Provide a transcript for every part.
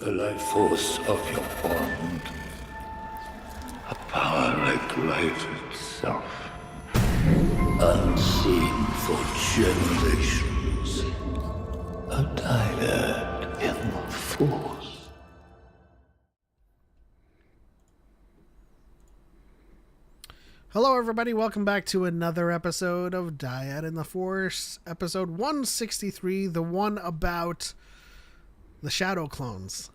the life force of your bond. A power like light itself, unseen for generations. A dyad in the force. Hello everybody, welcome back to another episode of Dyad in the Force, episode 163, the one about the shadow clones.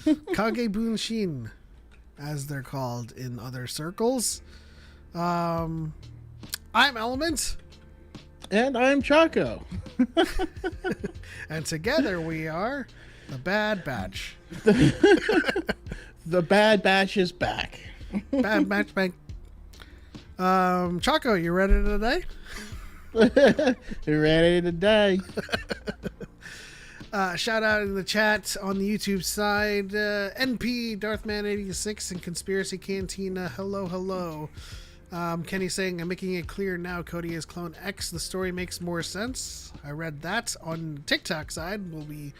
Kage Bunshin, as they're called in other circles. I'm Element. And I'm Choco. And together we are the Bad Batch. The Bad Batch is back. Bad Batch back. Choco, you ready today? You ready today? Shout out in the chat on the YouTube side, NP, Darthman86, and Conspiracy Cantina. Hello. Kenny saying, I'm making it clear now Cody is Clone X. The story makes more sense. I read that on TikTok side. We'll be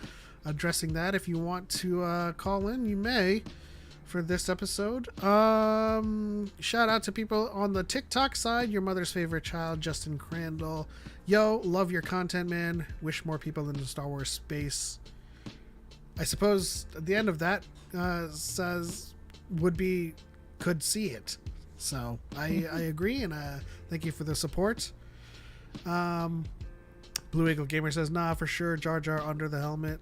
addressing that. If you want to call in, you may for this episode. Shout out to people on the TikTok side. Your mother's favorite child, Justin Crandall. Yo, love your content, man. Wish more people in the Star Wars space. I suppose at the end of that says could see it. So I agree, and thank you for the support. Blue Eagle Gamer says, nah, for sure, Jar Jar under the helmet.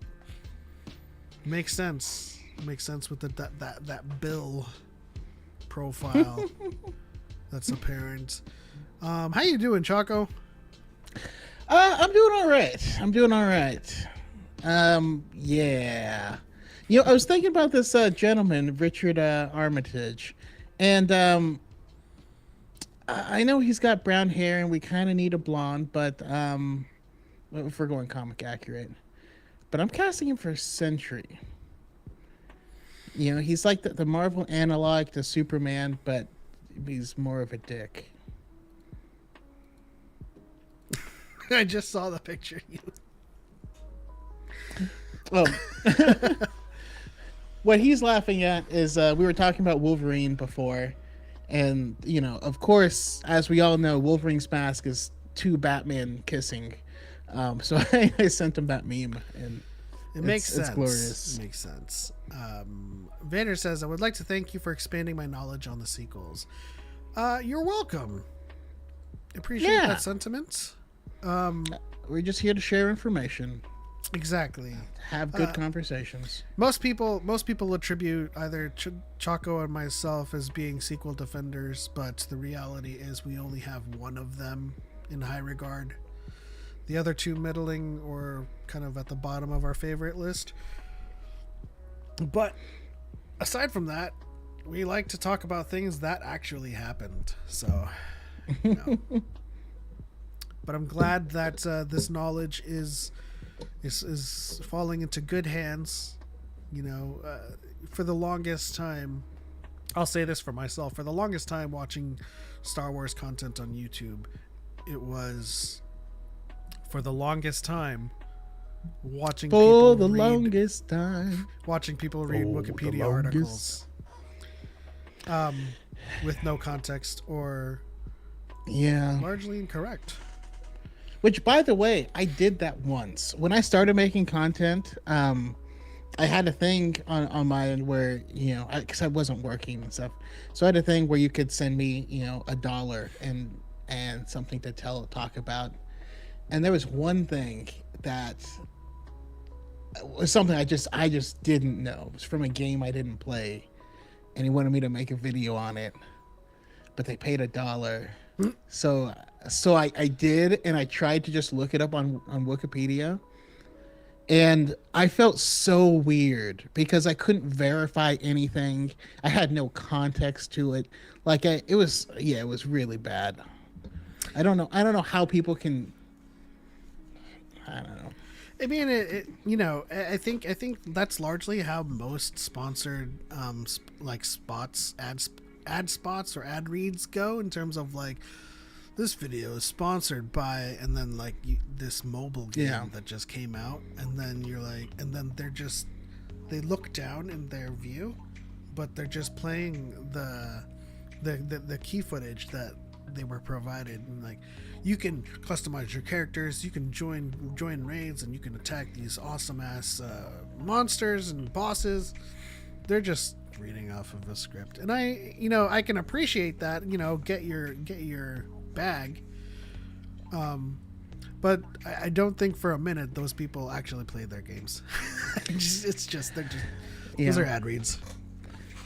Makes sense. Makes sense with that Bill profile that's apparent. How you doing, Choco? I'm doing all right. Yeah. I was thinking about this gentleman, Richard Armitage, and I know he's got brown hair, and we kind of need a blonde, but if we're going comic accurate, but I'm casting him for Sentry. He's like the Marvel analog to Superman, but he's more of a dick. I just saw the picture. Oh. What he's laughing at is we were talking about Wolverine before, and of course, as we all know, Wolverine's mask is two Batman kissing. So I sent him that meme, and it makes sense. It's glorious. It makes sense. Vander says, I would like to thank you for expanding my knowledge on the sequels. You're welcome. Appreciate that sentiment. We're just here to share information. Exactly. Have good conversations. Most people attribute either Choco and myself as being sequel defenders, but the reality is we only have one of them in high regard. The other two middling or kind of at the bottom of our favorite list. But aside from that, we like to talk about things that actually happened. So, But I'm glad that this knowledge is falling into good hands. For the longest time, I'll say this for myself, for the longest time watching Star Wars content on YouTube, it was for the longest time watching people read Wikipedia articles with no context or largely incorrect. Which, by the way, I did that once. When I started making content, I had a thing on my end where, because I wasn't working and stuff. So I had a thing where you could send me, $1 and something to talk about. And there was one thing that was something I just didn't know. It was from a game I didn't play. And he wanted me to make a video on it. But they paid $1. So I did, and I tried to just look it up on Wikipedia, and I felt so weird because I couldn't verify anything. I had no context to it. It was really bad. I don't know how people can. I don't know. I mean, I think that's largely how most sponsored ad spots or ad reads go, in terms of this video is sponsored by, and then this mobile game that just came out, and then you're and then they're just they look down in their view, but they're just playing the key footage that they were provided, and like you can customize your characters, you can join raids, and you can attack these awesome ass monsters and bosses. They're just reading off of a script, and I can appreciate that, get your bag, but I don't think for a minute those people actually played their games. It's just those are ad reads.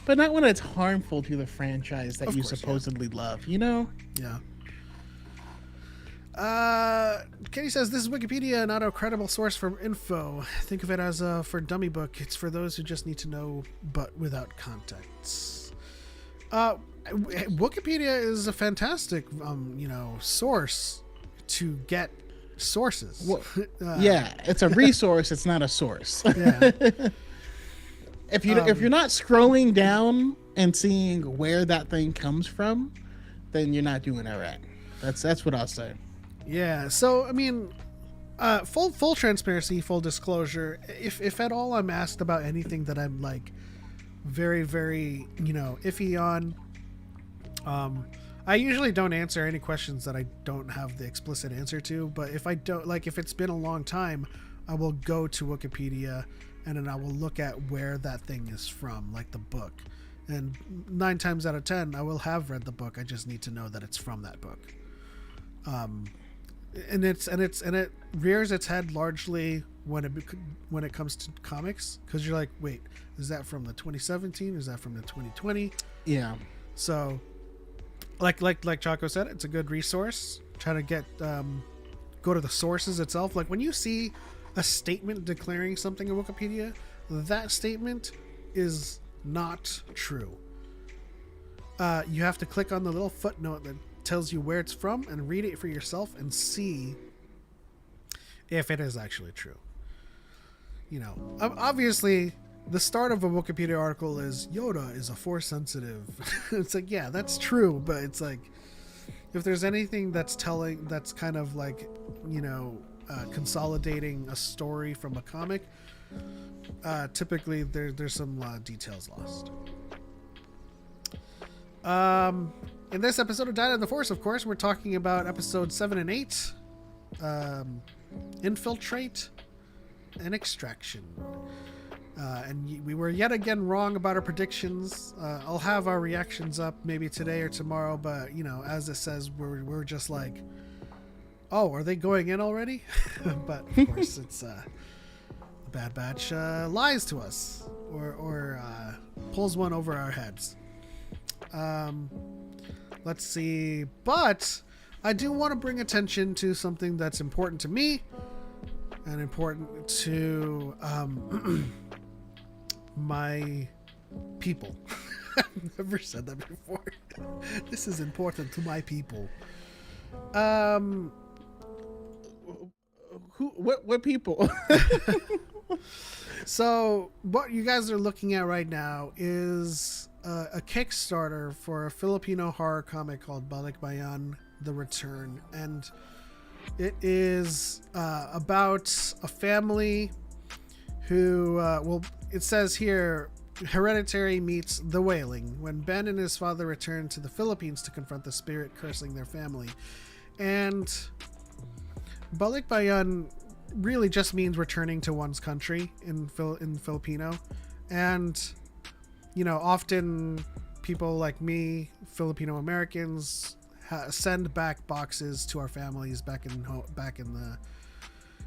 But not when it's harmful to the franchise that Of you course, supposedly love, Yeah. Kenny says, this is Wikipedia, not a credible source for info. Think of it as a for dummy book. It's for those who just need to know, but without context. Wikipedia is a fantastic, source to get sources. Well, yeah, it's a resource. It's not a source. Yeah. If you're not scrolling down and seeing where that thing comes from, then you're not doing it right. That's what I'll say. Yeah. So I mean, full transparency, full disclosure. If at all I'm asked about anything that I'm like very, very iffy on, I usually don't answer any questions that I don't have the explicit answer to. But if I don't, like, if it's been a long time, I will go to Wikipedia and then I will look at where that thing is from, like the book. And 9 times out of 10, I will have read the book. I just need to know that it's from that book. And it rears its head largely when it comes to comics, because you're like, wait, is that from the 2017? Is that from the 2020? Yeah. So, like Choco said, it's a good resource. Try to get go to the sources itself. Like when you see a statement declaring something in Wikipedia, that statement is not true. You have to click on the little footnote that tells you where it's from and read it for yourself and see if it is actually true. Obviously the start of a Wikipedia article is Yoda is a force sensitive. It's like, yeah, that's true, but it's like, if there's anything that's kind of like, consolidating a story from a comic, typically there's some details lost. In this episode of Dyad in the Force, of course, we're talking about episodes 7 and 8, Infiltrate and Extraction. And we were yet again wrong about our predictions. I'll have our reactions up maybe today or tomorrow, but as it says, we're just like, oh, are they going in already? But of course, it's the Bad Batch lies to us or pulls one over our heads. Let's see. But I do want to bring attention to something that's important to me and important to my people. I've never said that before. This is important to my people. What people? So what you guys are looking at right now is a Kickstarter for a Filipino horror comic called Balik Bayan: The Return, and it is about a family who it says here, Hereditary meets The Wailing, when Ben and his father return to the Philippines to confront the spirit cursing their family. And Balik Bayan really just means returning to one's country in Filipino. And often people like me, Filipino Americans, send back boxes to our families back in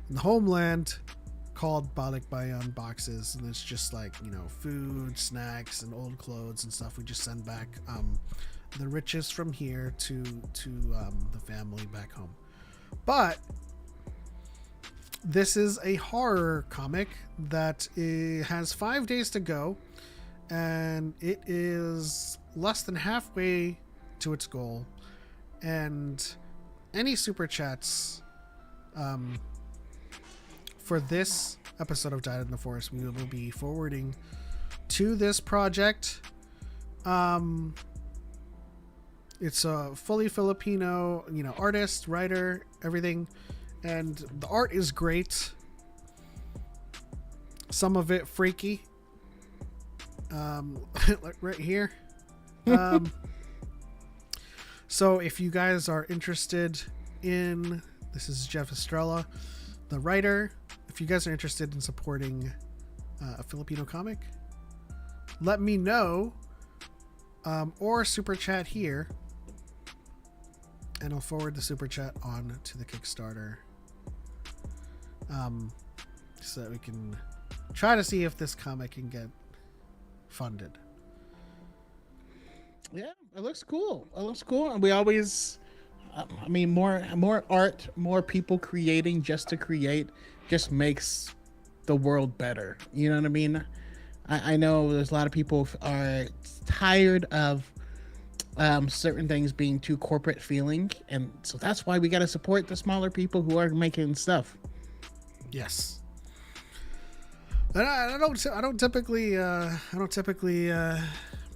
the homeland, called Balik Bayan boxes, and it's just like food, snacks, and old clothes and stuff. We just send back the riches from here to the family back home. But this is a horror comic that has 5 days to go, and it is less than halfway to its goal. And any super chats for this episode of Dyad in the Forest, we will be forwarding to this project. It's a fully Filipino, artist, writer, everything. And the art is great. Some of it freaky, like right here. So if you guys are interested in, this is Jeff Estrella, the writer. If you guys are interested in supporting a Filipino comic, let me know, or super chat here, and I'll forward the super chat on to the Kickstarter, so that we can try to see if this comic can get funded. Yeah, it looks cool. It looks cool, and we always, I mean, more art, more people creating just to create, just makes the world better. You know what I mean? I know there's a lot of people are tired of certain things being too corporate feeling, and so that's why we got to support the smaller people who are making stuff. Yes. And I don't typically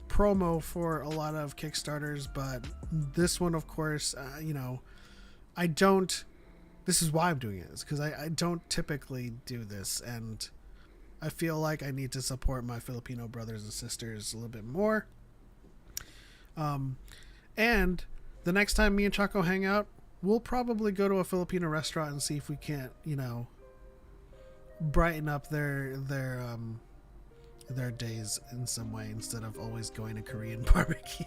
promo for a lot of Kickstarters, but this one, of course, I don't. This is why I'm doing it, is because I don't typically do this, and I feel like I need to support my Filipino brothers and sisters a little bit more. And the next time me and Choco hang out, we'll probably go to a Filipino restaurant and see if we can't, brighten up their days in some way instead of always going to Korean barbecue.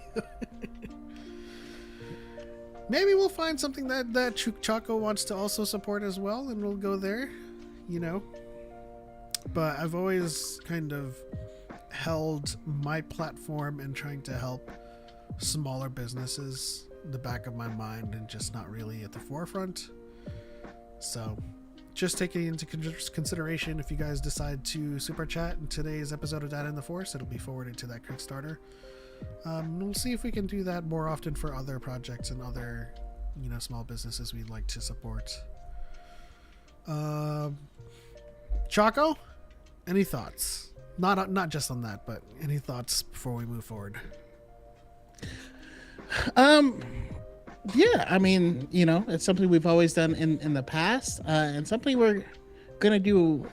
Maybe we'll find something that Choco wants to also support as well, and we'll go there, But I've always kind of held my platform and trying to help smaller businesses in the back of my mind and just not really at the forefront. So just taking into consideration, if you guys decide to super chat in today's episode of Dad in the Force, it'll be forwarded to that Kickstarter. We'll see if we can do that more often for other projects and other, small businesses we'd like to support. Choco, any thoughts? Not just on that, but any thoughts before we move forward? Yeah, I mean, it's something we've always done in the past, and something we're gonna do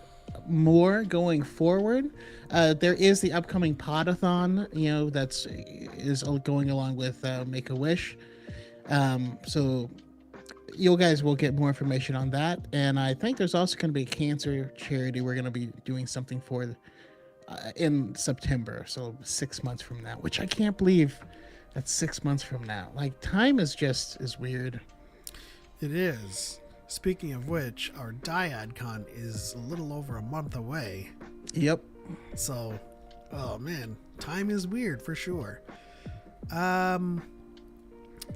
more going forward. There is the upcoming Podathon, is going along with Make-A-Wish. So you guys will get more information on that. And I think there's also going to be a cancer charity we're going to be doing something for in September. So 6 months from now, which I can't believe that's 6 months from now. Like, time is weird. It is. Speaking of which, our Dyad Con is a little over a month away. Yep. So, oh man, time is weird for sure.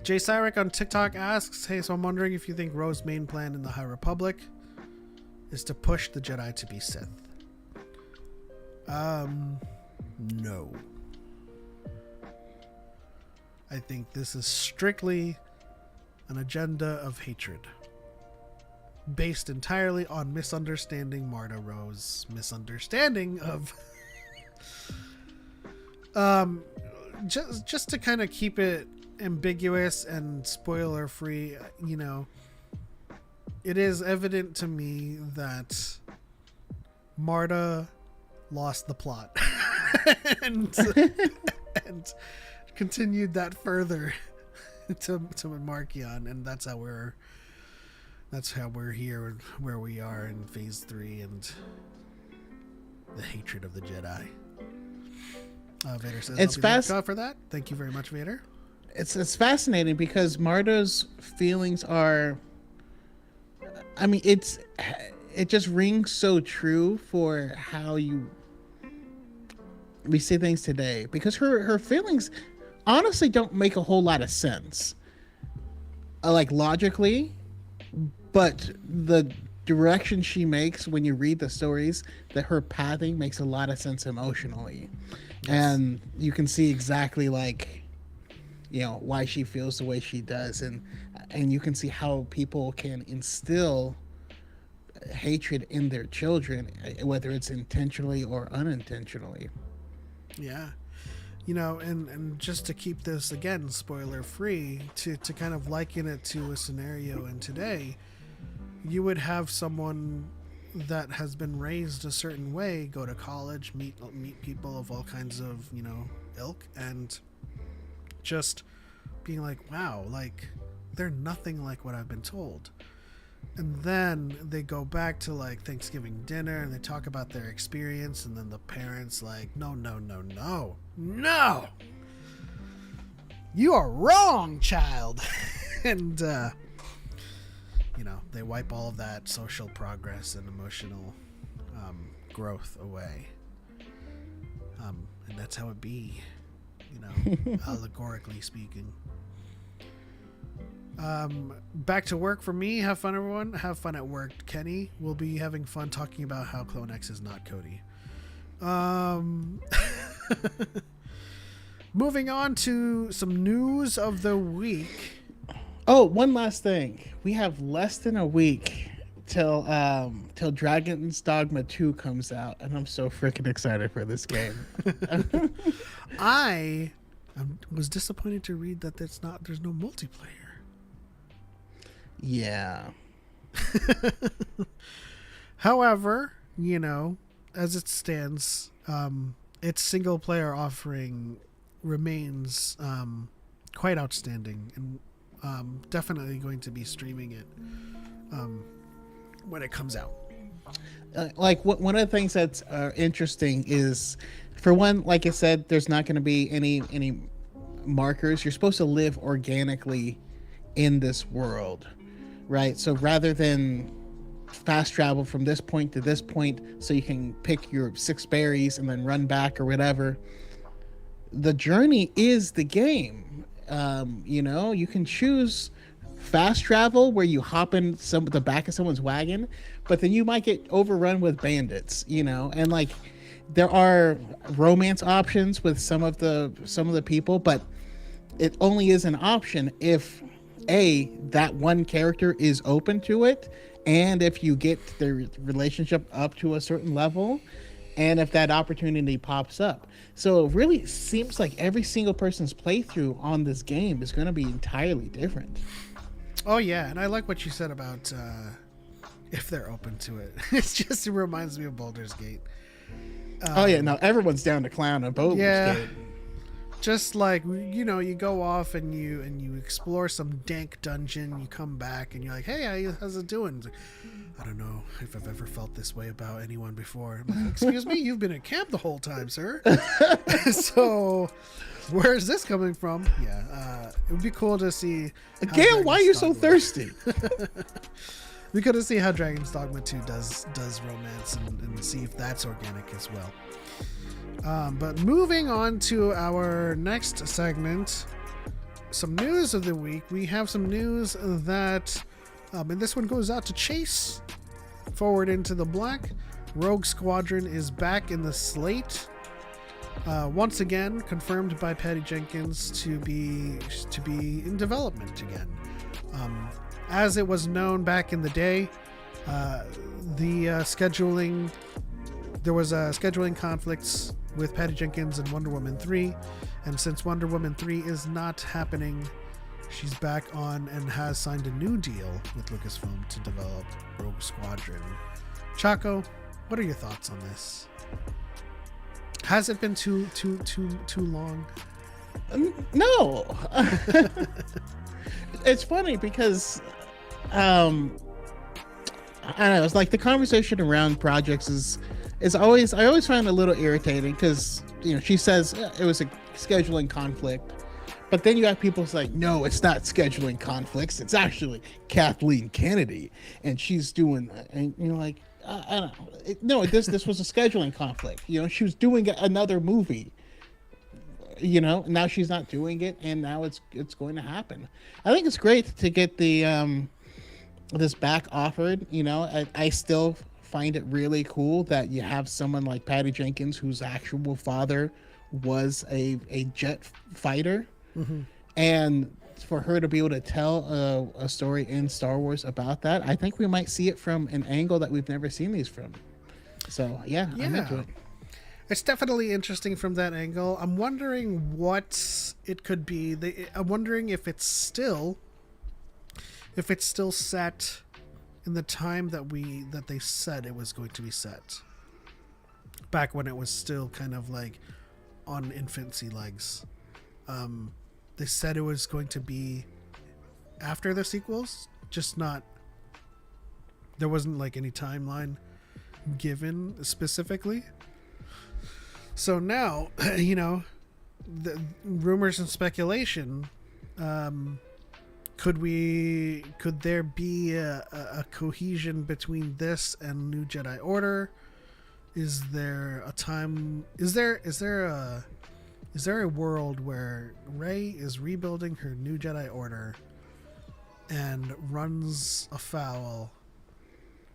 Jay Cyrek on TikTok asks, hey, so I'm wondering if you think Roe's main plan in the High Republic is to push the Jedi to be Sith. No. I think this is strictly an agenda of hatred, based entirely on misunderstanding Marta Roe's misunderstanding of just to kind of keep it ambiguous and spoiler free, it is evident to me that Marta lost the plot and continued that further to Markion, and that's how we're here where we are in phase 3 and the hatred of the Jedi. Vader says, it's fast for that. Thank you very much, Vader. It's fascinating because Marta's feelings are, I mean, it just rings so true for how we see things today, because her feelings honestly don't make a whole lot of sense, like logically, but the direction she makes when you read the stories, that her pathing makes a lot of sense emotionally. Yes. And you can see exactly why she feels the way she does, and you can see how people can instill hatred in their children, whether it's intentionally or unintentionally. Yeah. And just to keep this, again, spoiler free, to kind of liken it to a scenario in today, you would have someone that has been raised a certain way go to college, meet people of all kinds of, ilk, and just being like, wow, like they're nothing like what I've been told. And then they go back to like Thanksgiving dinner and they talk about their experience, and then the parents like, no, you are wrong, child. And they wipe all of that social progress and emotional growth away. And that's how it be, allegorically speaking. Back to work for me. Have fun, everyone. Have fun at work. Kenny will be having fun talking about how Clone X is not Cody. Moving on to some news of the week. Oh, one last thing. We have less than a week till Dragon's Dogma 2 comes out, and I'm so freaking excited for this game. I was disappointed to read that there's no multiplayer. Yeah. However, as it stands, its single player offering remains quite outstanding, and definitely going to be streaming it when it comes out. One of the things that's interesting is, for one, like I said, there's not going to be any markers. You're supposed to live organically in this world, right? So rather than fast travel from this point to this point so you can pick your 6 berries and then run back or whatever, the journey is the game. You can choose fast travel where you hop in the back of someone's wagon, but then you might get overrun with bandits, and like there are romance options with some of the people, but it only is an option if that one character is open to it, and if you get their relationship up to a certain level, and if that opportunity pops up. So it really seems like every single person's playthrough on this game is going to be entirely different. Oh yeah, and I like what you said about if they're open to it. It reminds me of Baldur's Gate. No, everyone's down to clown on Baldur's Gate. Just like, you go off and you explore some dank dungeon, you come back and you're like, hey, how's it doing? It's like, I don't know if I've ever felt this way about anyone before. I'm like, excuse me, you've been at camp the whole time, sir. So where is this coming from? Yeah, it would be cool to see. Gale, why are you so thirsty? We could see how Dragon's Dogma 2 does romance and see if that's organic as well. But moving on to our next segment, some news of the week. We have some news that, and this one goes out to Chase. Forward into the black, Rogue Squadron is back in the slate. Once again, confirmed by Patty Jenkins to be in development again. As it was known back in the day, there was scheduling conflicts with Patty Jenkins and Wonder Woman 3, and since Wonder Woman 3 is not happening, she's back on and has signed a new deal with Lucasfilm to develop Rogue Squadron. Choco, what are your thoughts on this? Has it been too long? No. It's funny because I don't know, it's like the conversation around projects is always, I always find it a little irritating because she says it was a scheduling conflict, but then you have people who's like, no, it's not scheduling conflicts, it's actually Kathleen Kennedy and she's doing, and like, I don't know, this was a scheduling conflict. She was doing another movie, now she's not doing it, and now it's going to happen. I think it's great to get the this back offered. I still find it really cool that you have someone like Patty Jenkins, whose actual father was a jet fighter, and for her to be able to tell a story in Star Wars about that, I think we might see it from an angle that we've never seen these from. So yeah. I'm into it. It's definitely interesting from that angle. I'm wondering what it could be. I'm wondering if it's still set in the time that they said it was going to be set. Back when it was still kind of like on infancy legs. They said it was going to be after the sequels, just not. There wasn't like any timeline given specifically. So now, the rumors and speculation. Could there be a cohesion between this and New Jedi Order? Is there a time? Is there a world where Rey is rebuilding her New Jedi Order and runs afoul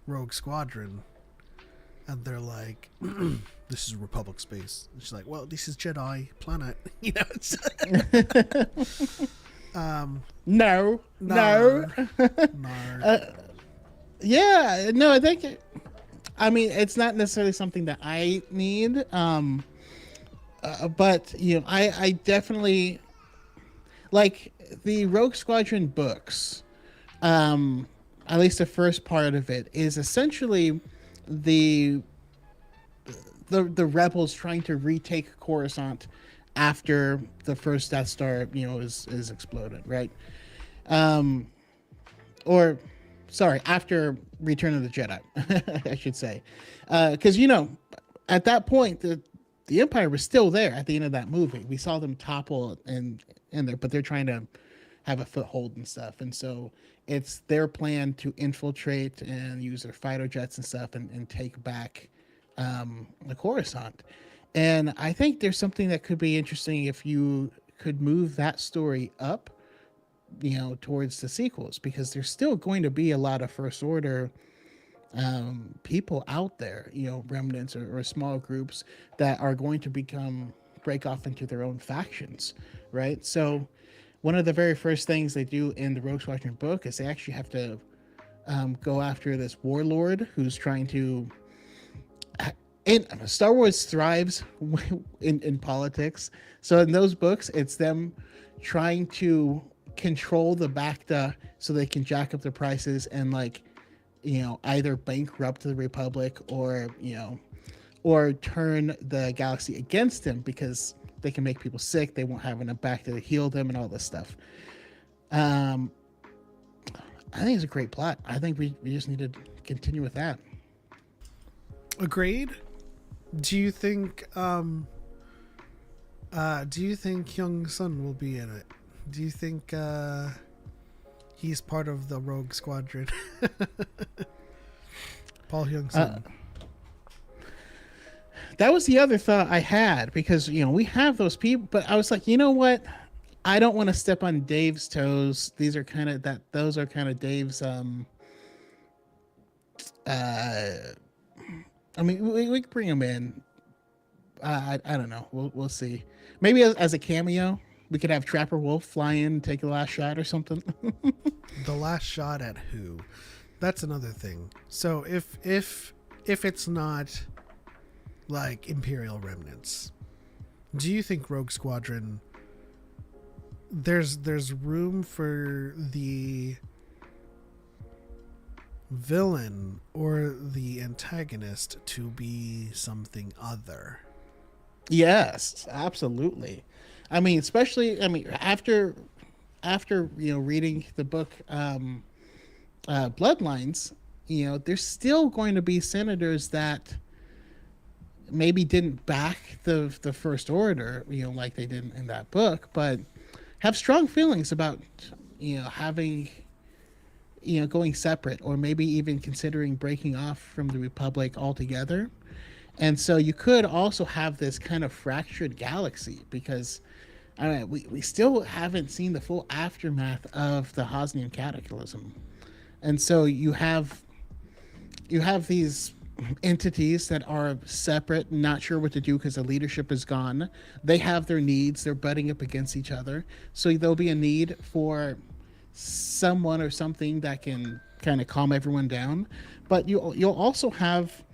Rogue Squadron, and they're like, "This is Republic space." And she's like, "Well, this is Jedi planet," It's No. Yeah, no, I think. It's not necessarily something that I need. But I definitely like the Rogue Squadron books. At least the first part of it is essentially the rebels trying to retake Coruscant after the first Death Star, is exploded, right? Or, sorry, after Return of the Jedi, I should say, because at that point the Empire was still there at the end of that movie. We saw them topple and in there, but they're trying to have a foothold and stuff, and so it's their plan to infiltrate and use their fighter jets and stuff and take back the Coruscant. And I think there's something that could be interesting if you could move that story up, towards the sequels, because there's still going to be a lot of First Order people out there, remnants or small groups that are going to break off into their own factions, right? So one of the very first things they do in the Rogue Squadron book is they actually have to go after this warlord who's trying to. And Star Wars thrives in politics. So in those books, it's them trying to control the Bacta so they can jack up the prices and either bankrupt the Republic or turn the galaxy against them because they can make people sick. They won't have enough Bacta to heal them and all this stuff. I think it's a great plot. I think we just need to continue with that. Agreed. Do you think Young Sun will be in it? Do you think he's part of the Rogue Squadron? Paul Young Sun. That was the other thought I had, because we have those people, but I was like, you know what? I don't want to step on Dave's toes. Those are kind of Dave's we can bring him in. I don't know. We'll see. Maybe as a cameo, we could have Trapper Wolf fly in, take the last shot or something. The last shot at who? That's another thing. So if it's not like Imperial remnants, do you think Rogue Squadron? There's room for the villain or the antagonist to be something other? Yes, absolutely. Especially after reading the book Bloodlines, there's still going to be senators that maybe didn't back the First Order, like they did in that book, but have strong feelings about having going separate, or maybe even considering breaking off from the Republic altogether. And so you could also have this kind of fractured galaxy, because we still haven't seen the full aftermath of the Hosnian Cataclysm. And so you have these entities that are separate, not sure what to do because the leadership is gone. They have their needs, they're butting up against each other. So there'll be a need for someone or something that can kind of calm everyone down. But you'll also have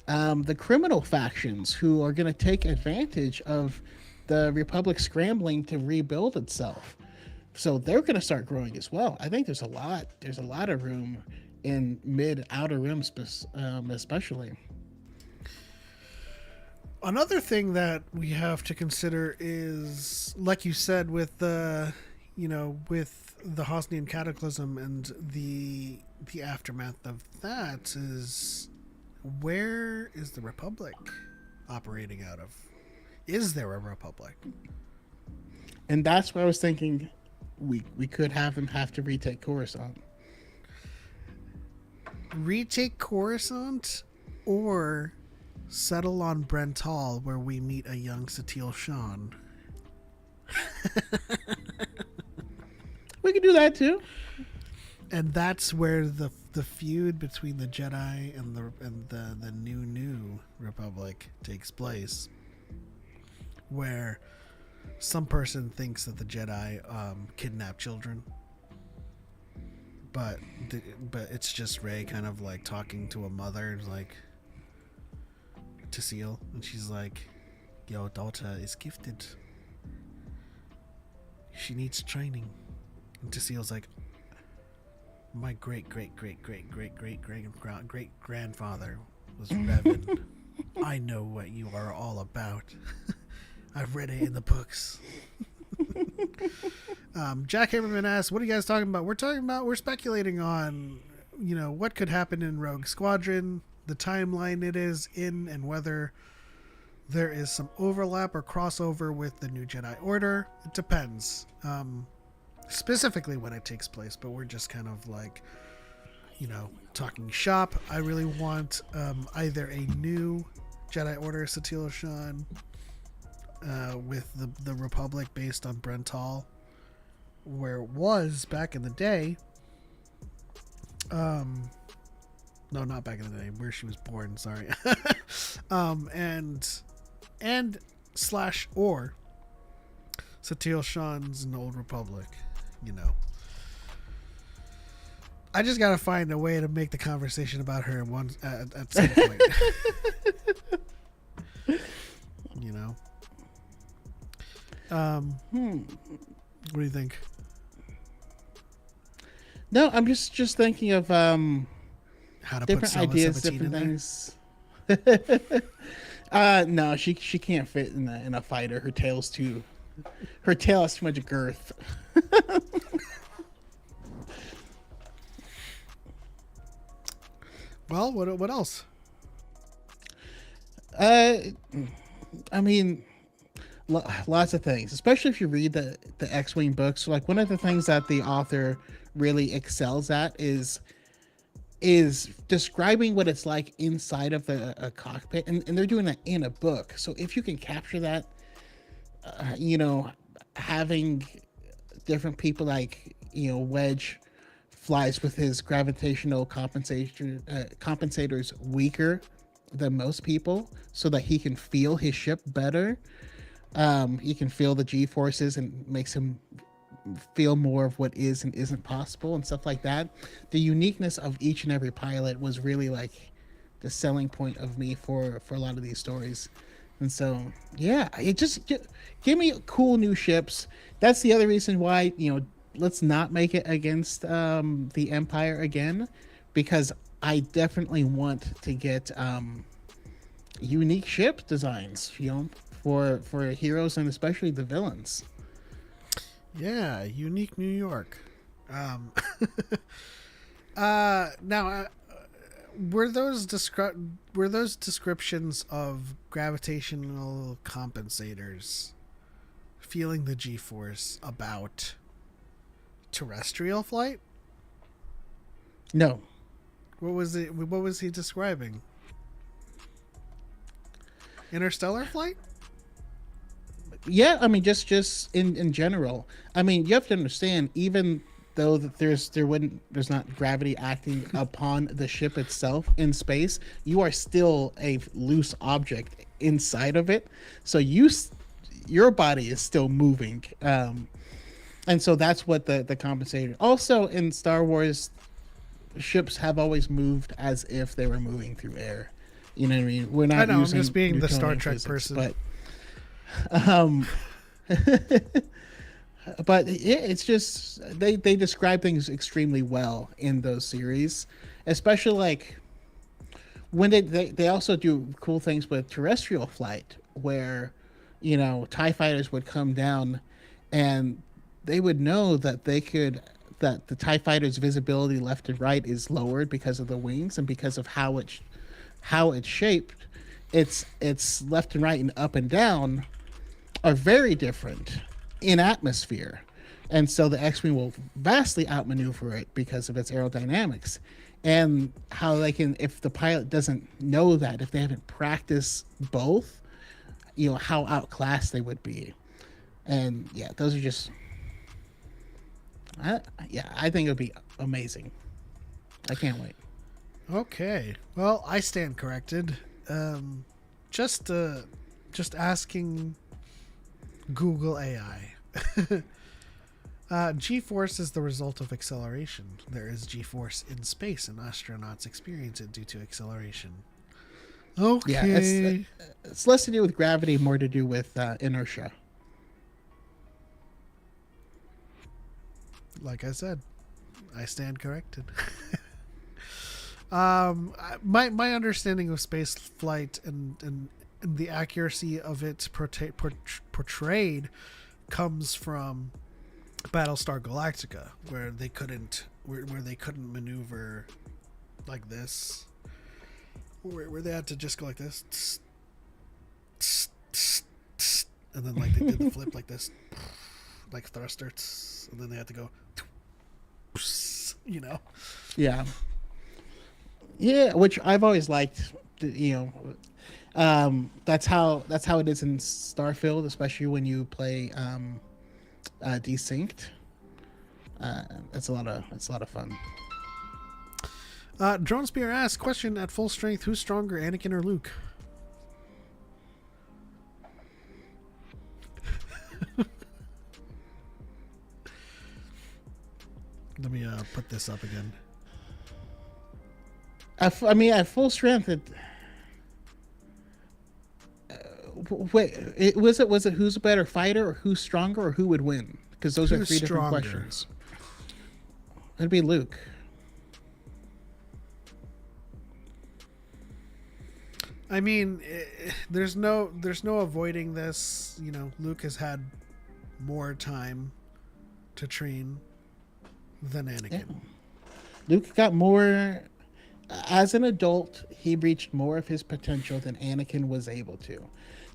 the criminal factions who are going to take advantage of the Republic scrambling to rebuild itself. So they're going to start growing as well. I think there's a lot of room in mid outer rim, especially. Another thing that we have to consider is, like you said, with the, with the Hosnian Cataclysm and the aftermath of that, is where is the Republic operating out of? Is there a Republic? And that's why I was thinking we could have him have to retake Coruscant. Retake Coruscant, or settle on Brental, where we meet a young Satele Shan. We could do that too. And that's where the feud between the Jedi and the new Republic takes place, where some person thinks that the Jedi kidnap children, but it's just Rey kind of like talking to a mother, like, to Seal, and she's like, "Your daughter is gifted. She needs training." And Taseel's like, "My great grandfather was Revan. I know what you are all about. I've read it in the books." Jack Hammerman asks, "What are you guys talking about?" We're speculating on, what could happen in Rogue Squadron, the timeline it is in, and whether there is some overlap or crossover with the New Jedi Order. It depends. Specifically when it takes place, but we're just kind of like, talking shop. I really want either a new Jedi Order Satele Shan with the Republic based on Brental, where it was back in the day. No, not back in the day, where she was born, sorry. and slash or Satele Shan's an Old Republic, I just gotta find a way to make the conversation about her at some point. What do you think? No, I'm just thinking of How to different put ideas, different things. No, she can't fit in a fighter. Her tail has too much girth. Well, what else? I mean, lots of things, especially if you read the X-Wing books. Like, one of the things that the author really excels at is describing what it's like inside of a cockpit, and they're doing that in a book. So if you can capture that, having different people like, Wedge flies with his gravitational compensators weaker than most people, so that he can feel his ship better. He can feel the G-forces, and makes him feel more of what is and isn't possible and stuff like that. The uniqueness of each and every pilot was really like the selling point of me for a lot of these stories. And so, yeah, it just give me cool new ships. That's the other reason why, let's not make it against the Empire again, because I definitely want to get unique ship designs, for heroes and especially the villains. Yeah, unique New York. Now, were those descriptions of gravitational compensators feeling the G-force about terrestrial flight? No. What was he describing? Interstellar flight? Yeah, I mean, just in general. I mean, you have to understand, even though that there's not gravity acting upon the ship itself in space, you are still a loose object inside of it. So your body is still moving, and so that's what the compensator. Also, in Star Wars, ships have always moved as if they were moving through air. You know what I mean? We're not. I know. Using I'm just being the Star Newtonian Trek physics, person, but but it's just they describe things extremely well in those series, especially like when they also do cool things with terrestrial flight where TIE fighters would come down and they would know that that the TIE fighter's visibility left and right is lowered because of the wings and because of how it's shaped. It's left and right and up and down are very different in atmosphere. And so the X Wing will vastly outmaneuver it because of its aerodynamics. And how they can, if the pilot doesn't know that, if they haven't practiced both, how outclassed they would be. And yeah, those are just, I think it would be amazing. I can't wait. Okay. Well, I stand corrected. Just asking Google AI. G-force is the result of acceleration. There is G-force in space, and astronauts experience it due to acceleration. Okay. Yeah, it's less to do with gravity, more to do with inertia. Like I said, I stand corrected. My understanding of space flight and the accuracy of it portrayed comes from Battlestar Galactica, where they couldn't maneuver like this, where they had to just go like this, and then like they did the flip like this, like thrusters, and then they had to go, Yeah. Yeah, which I've always liked. That's how it is in Starfield, especially when you play Desynced. It's a lot of fun. Drone Spear asks, question at full strength, who's stronger, Anakin or Luke? Let me put this up again. At full strength, was it who's a better fighter or who's stronger or who would win? Because those are three different questions. It'd be Luke. I mean, there's no avoiding this. Luke has had more time to train than Anakin. Yeah. Luke got more. As an adult, he reached more of his potential than Anakin was able to.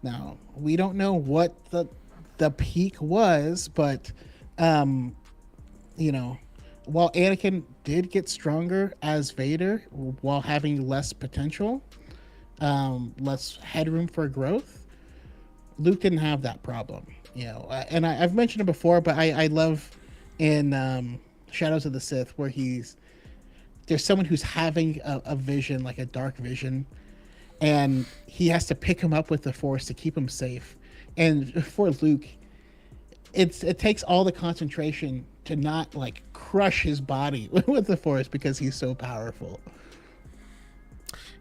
Now, we don't know what the peak was, but while Anakin did get stronger as Vader while having less potential, less headroom for growth, Luke didn't have that problem. And I've mentioned it before, but I love in Shadows of the Sith where there's someone who's having a vision, like a dark vision, and he has to pick him up with the Force to keep him safe. And for Luke, it takes all the concentration to not like crush his body with the Force because he's so powerful.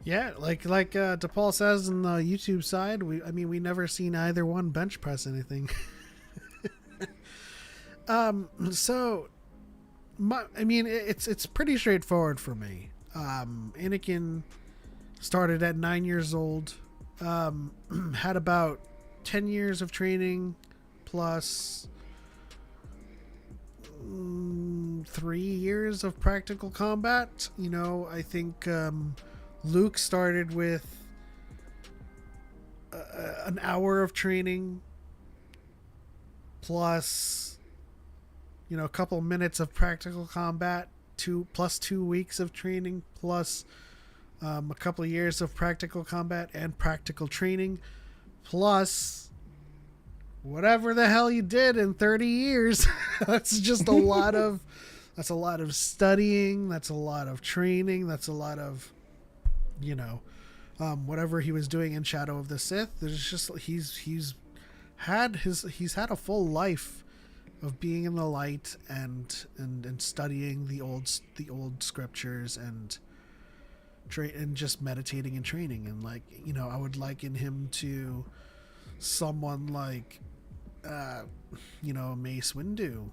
Yeah, like DePaul says in the YouTube side, we never seen either one bench press anything. So. It's pretty straightforward for me. Anakin started at 9 years old, had about 10 years of training plus 3 years of practical combat. I think Luke started with an hour of training plus a couple minutes of practical combat, 2 weeks of training, plus a couple of years of practical combat and practical training, plus whatever the hell you did in 30 years. That's just a lot of studying. That's a lot of training. That's a lot of, whatever he was doing in Shadow of the Sith. There's just, he's had a full life of being in the light and studying the old scriptures and just meditating and training. And I would liken him to someone like Mace Windu,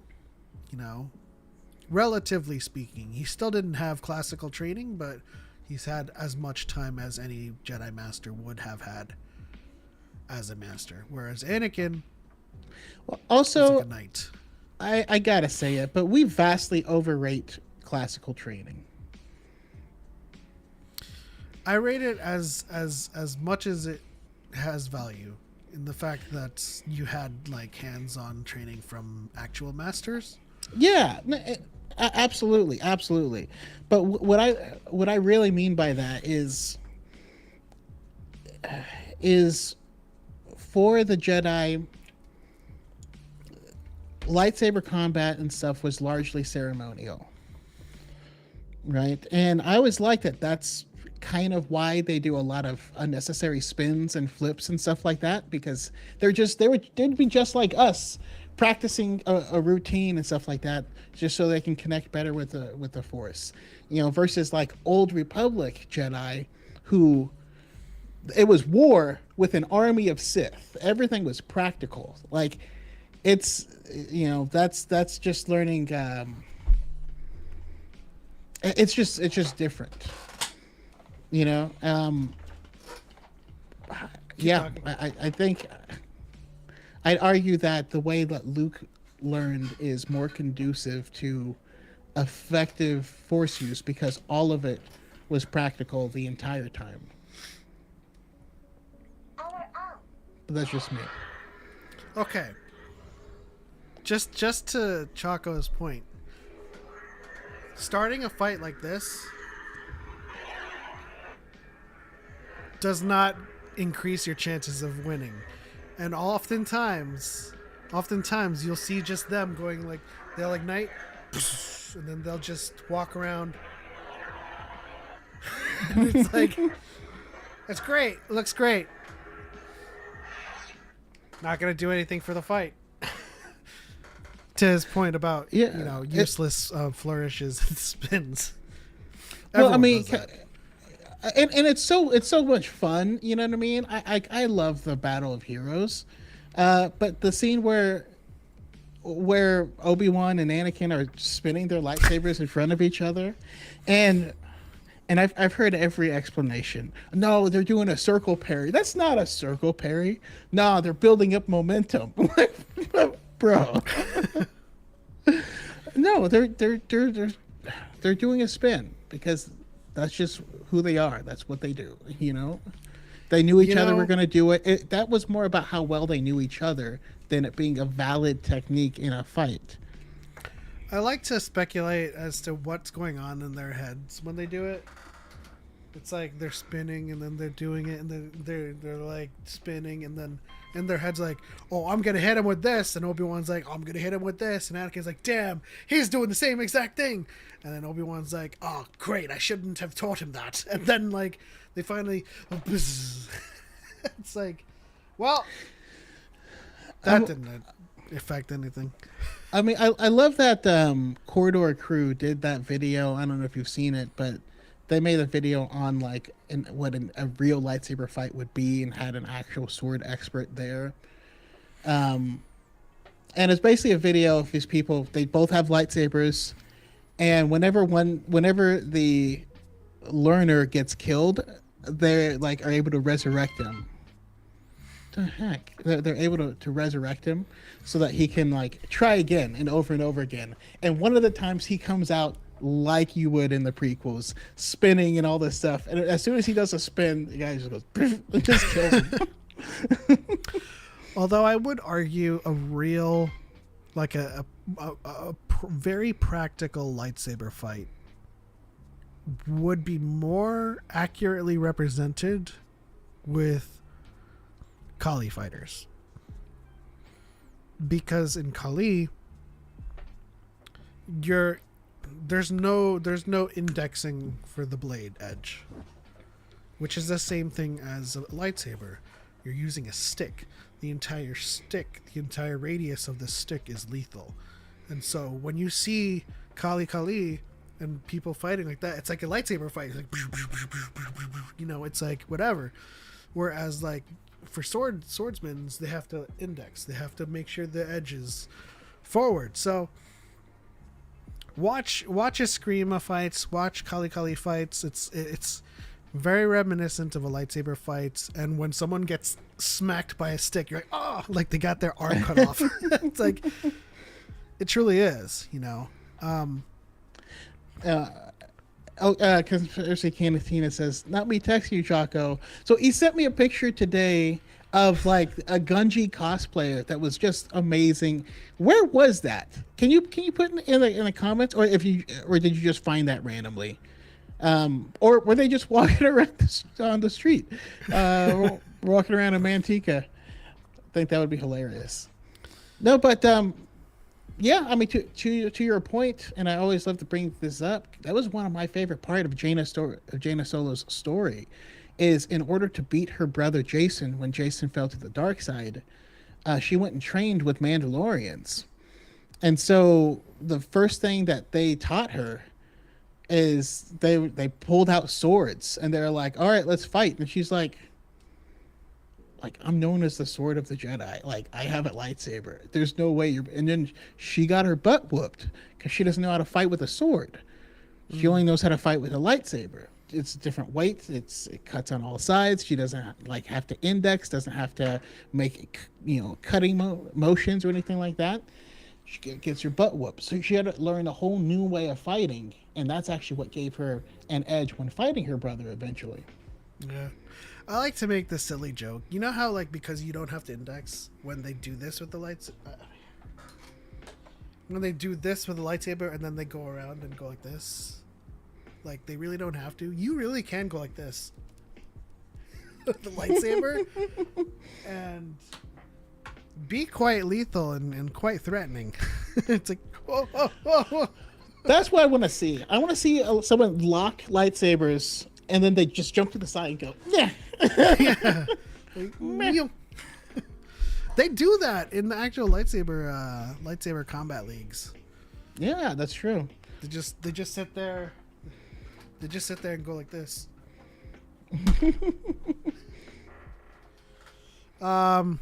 relatively speaking. He still didn't have classical training, but he's had as much time as any Jedi Master would have had as a master. Whereas Anakin, Well, also, like a knight. I gotta say it, but we vastly overrate classical training. I rate it as much as it has value in the fact that you had like hands-on training from actual masters. Yeah, absolutely, absolutely. But what I really mean by that is for the Jedi, lightsaber combat and stuff was largely ceremonial, right? And I always like that. That's kind of why they do a lot of unnecessary spins and flips and stuff like that, because they'd be just like us, practicing a routine and stuff like that, just so they can connect better with the Force, versus like old Republic Jedi, who it was war with an army of Sith. Everything was practical. Like it's that's just learning. It's just different. Yeah, I think I'd argue that the way that Luke learned is more conducive to effective Force use because all of it was practical the entire time. But that's just me. Okay. Just to Choco's point, starting a fight like this does not increase your chances of winning. And oftentimes you'll see just them going like, they'll ignite, and then they'll just walk around. And it's like, it's great. It looks great. Not going to do anything for the fight. To his point about, useless flourishes and spins. Well, Everyone does that. And it's so much fun, you know what I mean? I love the Battle of Heroes, but the scene where Obi-Wan and Anakin are spinning their lightsabers in front of each other, and I've heard every explanation. No, they're doing a circle parry. That's not a circle parry. No, they're building up momentum. Bro. No, they're doing a spin because that's just who they are. That's what they do. They knew each other were going to do it. That was more about how well they knew each other than it being a valid technique in a fight. I like to speculate as to what's going on in their heads when they do it. It's like they're spinning and then they're doing it and then they're like spinning and then in their head's like, oh, I'm gonna hit him with this, and Obi-Wan's like, oh, I'm gonna hit him with this, and Anakin's like, damn, he's doing the same exact thing, and then Obi-Wan's like, oh, great, I shouldn't have taught him that, and then like they finally, it's like, well, that didn't affect anything. I mean, I love that Corridor Crew did that video. I don't know if you've seen it, but they made a video on like what a real lightsaber fight would be and had an actual sword expert there. And it's basically a video of these people. They both have lightsabers, and whenever the learner gets killed, they like are able to resurrect him. The heck, they're able to resurrect him so that he can like try again and over again. And one of the times he comes out like you would in the prequels, spinning and all this stuff. And as soon as he does a spin, the guy just goes, and just kills him. Although I would argue a real, like a very practical lightsaber fight would be more accurately represented with Kali fighters. Because in Kali, there's no indexing for the blade edge, which is the same thing as a lightsaber. You're using a stick. The entire radius of the stick is lethal. And so when you see Kali and people fighting like that, it's like a lightsaber fight. It's like, it's like whatever. Whereas like for swordsmen, they have to index. They have to make sure the edge is forward. So watch Eskrima fights, watch Kali Kali fights. It's very reminiscent of a lightsaber fight. And when someone gets smacked by a stick, you're like, oh, like they got their arm cut off. It's like it truly is, you know. Conspiracy Cantina says, "Not me texting you, Choco." So he sent me a picture today of like a Gunji cosplayer that was just amazing. Where was that? Can you put in the comments, or did you just find that randomly, or were they just walking around on the street, walking around in Manteca? I think that would be hilarious. No, but yeah, I mean, to your point, and I always love to bring this up. That was one of my favorite part of Jaina Solo's story, is in order to beat her brother Jason when Jason fell to the dark side, she went and trained with Mandalorians, and so the first thing that they taught her is they pulled out swords and they're like, "All right, let's fight," and she's like, I'm known as the sword of the Jedi. Like, I have a lightsaber. There's no way you're. And then she got her butt whooped because she doesn't know how to fight with a sword. She only knows how to fight with a lightsaber. It's different weight. It cuts on all sides. She doesn't like have to index. Doesn't have to make cutting motions or anything like that. She gets her butt whooped. So she had to learn a whole new way of fighting, and that's actually what gave her an edge when fighting her brother eventually. Yeah. I like to make the silly joke. You know how, like, because you don't have to index when they do this with the lights, when they do this with the lightsaber and then they go around and go like this, like they really don't have to. You really can go like this with the lightsaber and be quite lethal and quite threatening. It's like, whoa, whoa, whoa, whoa. That's what I want to see. I want to see someone lock lightsabers and then they just jump to the side and go, yeah. Yeah. Like, they do that in the actual lightsaber combat leagues. Yeah, that's true. They just sit there. They just sit there and go like this. Let's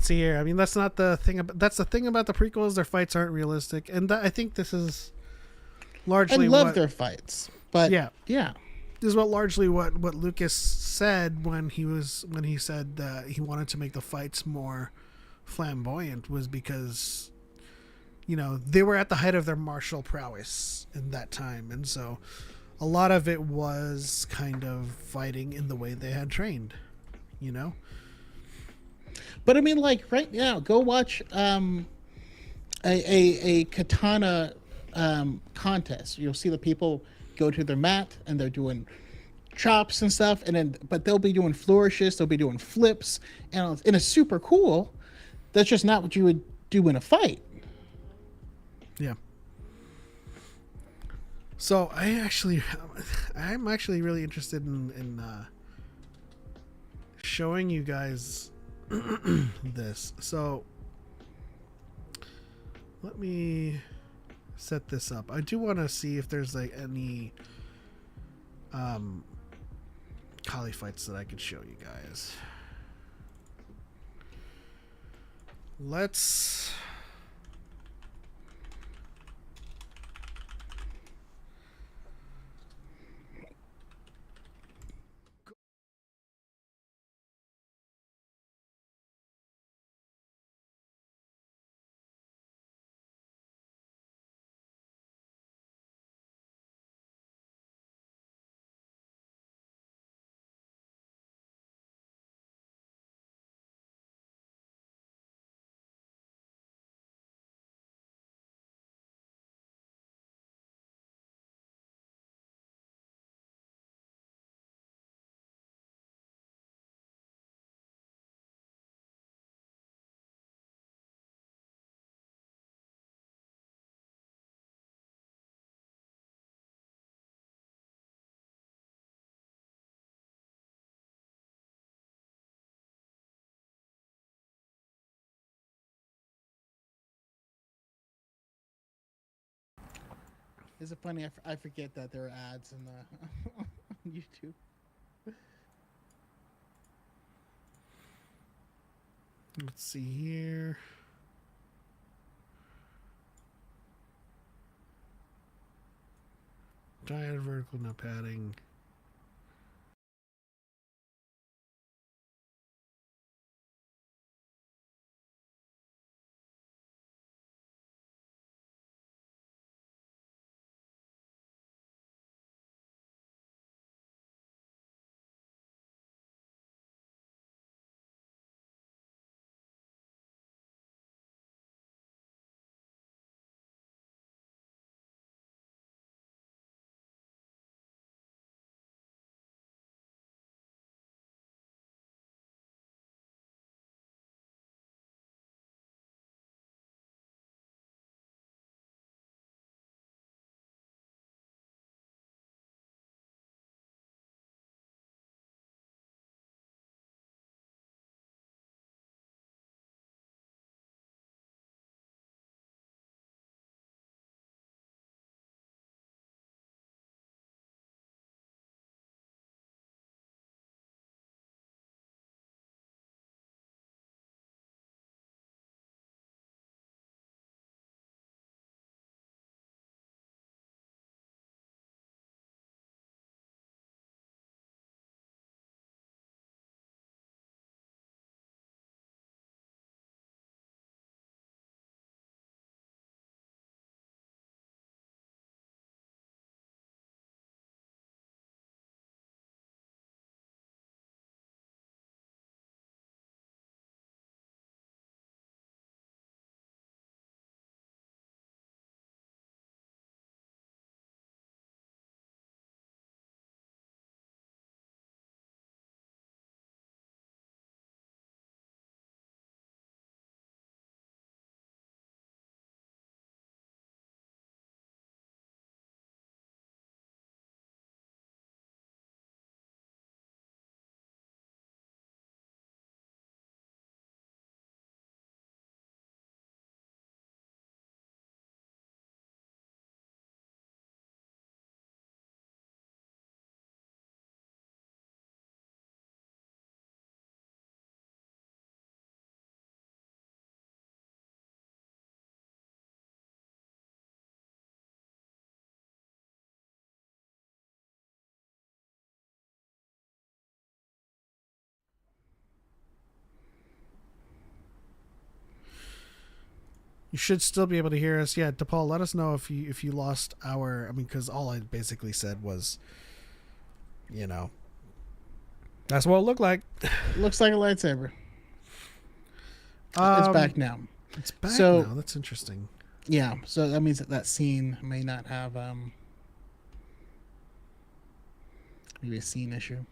see here. I mean, that's not the thing. That's the thing about the prequels. Their fights aren't realistic, and I think this is largely. I love their fights, but yeah. This is largely what Lucas said when he said that he wanted to make the fights more flamboyant, was because they were at the height of their martial prowess in that time, and so a lot of it was kind of fighting in the way they had trained. But I mean, like right now, go watch a katana contest. You'll see the people go to their mat and they're doing chops and stuff, but they'll be doing flourishes, they'll be doing flips, and it's super cool. That's just not what you would do in a fight. Yeah. So I'm actually really interested in showing you guys this. So let me set this up. I do want to see if there's like any Kali fights that I could show you guys. Let's Is it funny? I forget that there are ads in the on YouTube. Let's see here. Dyad vertical, no padding. You should still be able to hear us. Yeah, DePaul, let us know if you lost our. I mean, because all I basically said was, you know, that's what it looked like. Looks like a lightsaber. It's back now. It's back So- now. That's interesting. Yeah, so that means that scene may not have maybe a scene issue.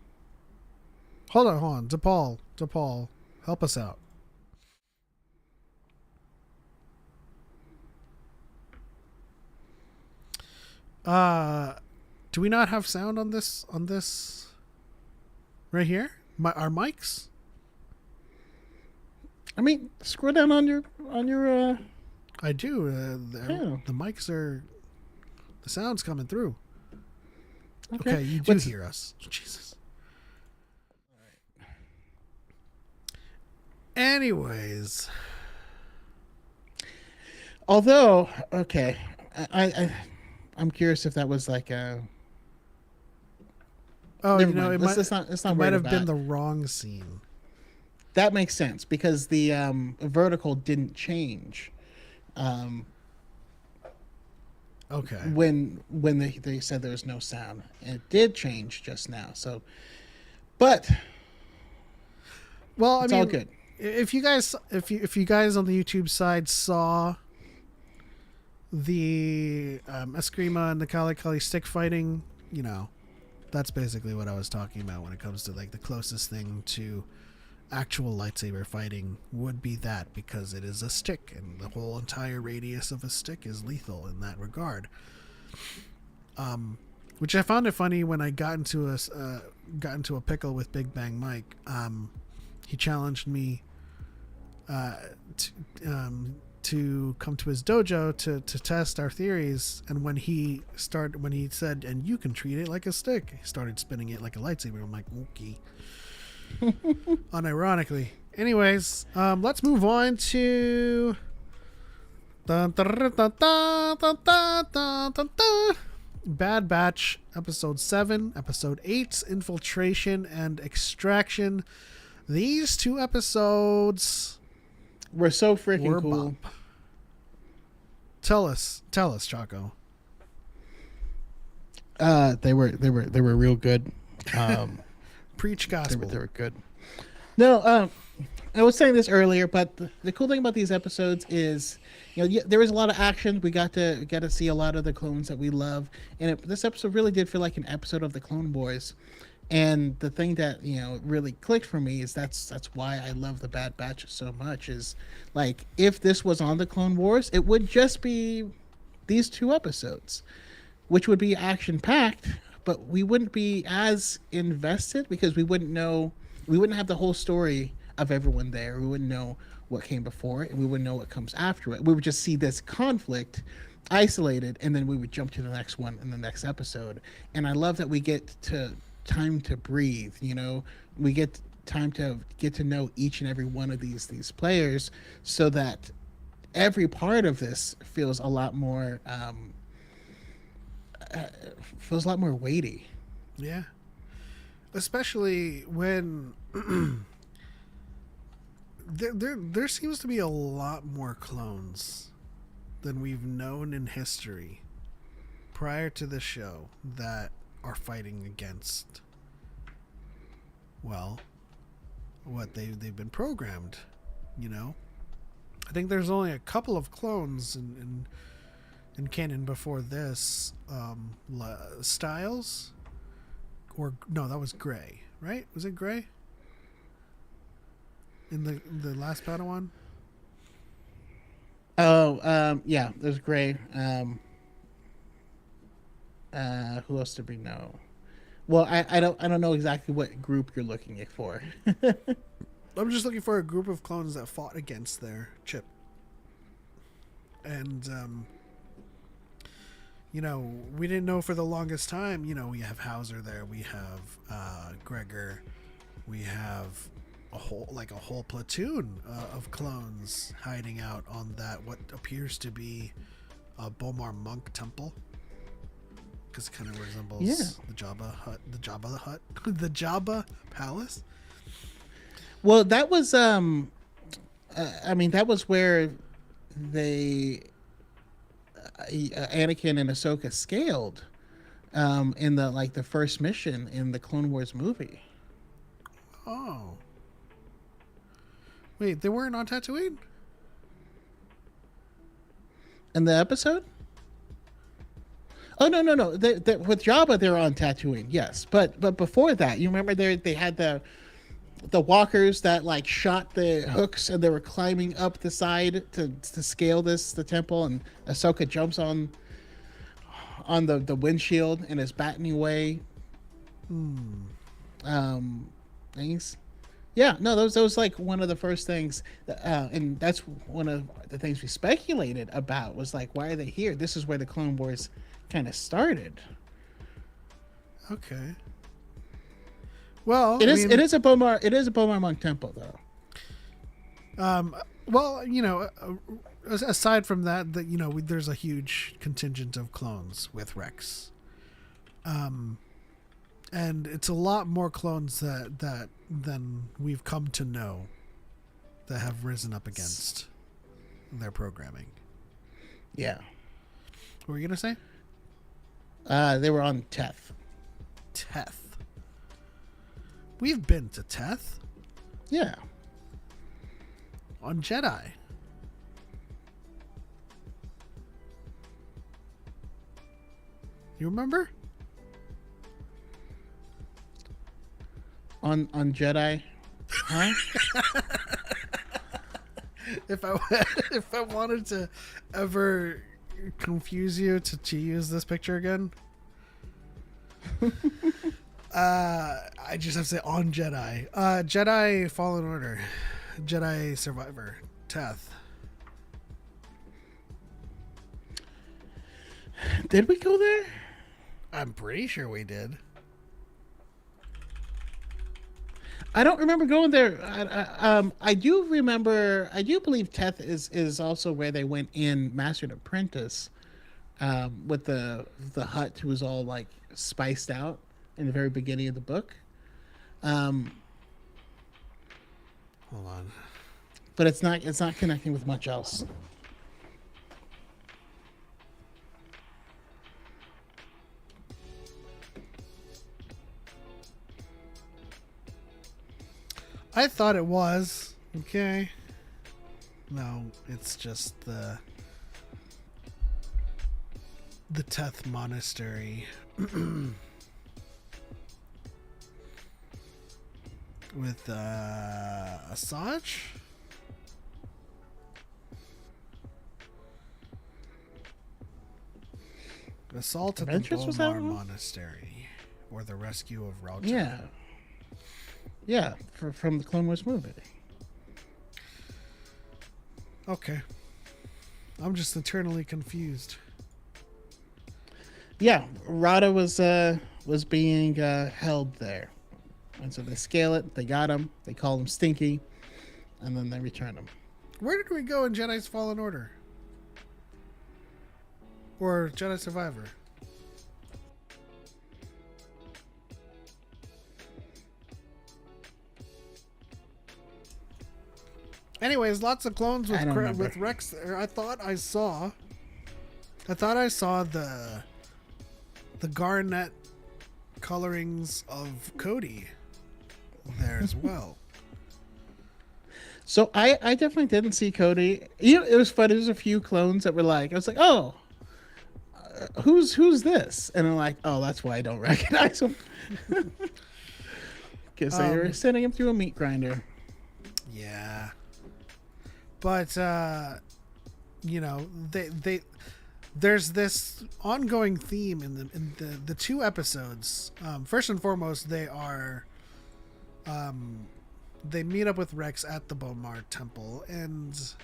Hold on. DePaul, help us out. Do we not have sound on this right here? Our mics? I mean, scroll down on your I do. Yeah. The mics are. The sound's coming through. Okay. Okay, you do What's- hear us. Jesus. Anyways, Although, okay, I'm curious if that was like a. oh, Never you know, mind. it Let's might, not it might worry have about been it. the wrong scene. That makes sense because the vertical didn't change Okay. when they said there was no sound. And it did change just now. So, but Well, it's I mean, all good. if you guys on the YouTube side saw the Eskrima and the Kali Kali stick fighting, you know, that's basically what I was talking about when it comes to like the closest thing to actual lightsaber fighting would be that, because it is a stick and the whole entire radius of a stick is lethal in that regard. Which I found it funny when I got into a pickle with Big Bang Mike. He challenged me to come to his dojo to test our theories, and when he said, and you can treat it like a stick, he started spinning it like a lightsaber. I'm like, okay. Unironically. Anyways, let's move on to Bad Batch episode 7, episode 8, Infiltration and Extraction. These two episodes We're so freaking were cool. bump. Tell us, Choco. They were real good. Preach gospel. They were good. No, I was saying this earlier, but the cool thing about these episodes is, there was a lot of action. We got to see a lot of the clones that we love, and this episode really did feel like an episode of the Clone Wars. And the thing that really clicked for me is that's why I love the Bad Batch so much. Is like, if this was on the Clone Wars, it would just be these two episodes, which would be action packed, but we wouldn't be as invested because we wouldn't have the whole story of everyone there. We wouldn't know what came before it, and we wouldn't know what comes after it. We would just see this conflict isolated, and then we would jump to the next one in the next episode. And I love that we get time to breathe. We get time to get to know each and every one of these players, so that every part of this feels a lot more weighty. Yeah. Especially when there seems to be a lot more clones than we've known in history prior to the show that are fighting against, well, what they've been programmed. I think there's only a couple of clones in canon before this. Styles, or no, that was Gray, right? Was it Gray in the last Padawan? Oh, yeah, there's Gray. Who else did we know? Well, I don't know exactly what group you're looking for. I'm just looking for a group of clones that fought against their chip. And we didn't know for the longest time. We have Hauser there, we have Gregor, we have a whole platoon of clones hiding out on that what appears to be a Bomar monk temple, because it kind of resembles the Jabba hut, the Jabba palace. Well, that was that was where they Anakin and Ahsoka scaled in the first mission in the Clone Wars movie. Oh. Wait, they weren't on Tatooine? In the episode? Oh, no. With Jabba, they're on Tatooine, yes. But before that, you remember they had the walkers that shot the hooks, and they were climbing up the side to scale the temple, and Ahsoka jumps on the windshield and is batting away things. Yeah, no, that was one of the first things, and that's one of the things we speculated about, was why are they here? This is where the Clone Wars kind of started. Okay. Well, it is a Bomar monk temple, though. Well, aside from that, there's a huge contingent of clones with Rex. And it's a lot more clones that than we've come to know that have risen up against their programming. Yeah. What were you gonna say? They were on Teth. Teth. We've been to Teth. Yeah. On Jedi. You remember? On Jedi. Huh? If I wanted to ever confuse you to use this picture again, I just have to say on Jedi. Jedi Fallen Order. Jedi Survivor. Teth. Did we go there? I'm pretty sure we did. I don't remember going there. I do remember. I do believe Teth is also where they went in Master and Apprentice, with the hut was all like spiced out in the very beginning of the book. Um, Hold on. but it's not connecting with much else. I thought it was. Okay. No, it's just the Teth Monastery. With Asajj? Assault at the Adventures was that Bomar one? Monastery. Or the rescue of Rauta. Yeah, yeah, from the Clone Wars movie. Okay. I'm just eternally confused. Yeah, Rada was being held there, and so they scale it. They got him. They call him Stinky, and then they return him. Where did we go in Jedi's Fallen Order? Or Jedi Survivor? Anyways, lots of clones I don't remember. with Rex there. I thought I saw the garnet colorings of Cody there as well. So I definitely didn't see Cody. You know, it was funny. There's a few clones that were like, I was like, oh, who's this? And I'm like, oh, that's why I don't recognize him. Because they were sending him through a meat grinder. Yeah. But you know, there's this ongoing theme in the two episodes. First and foremost, they meet up with Rex at the Bomar Temple, and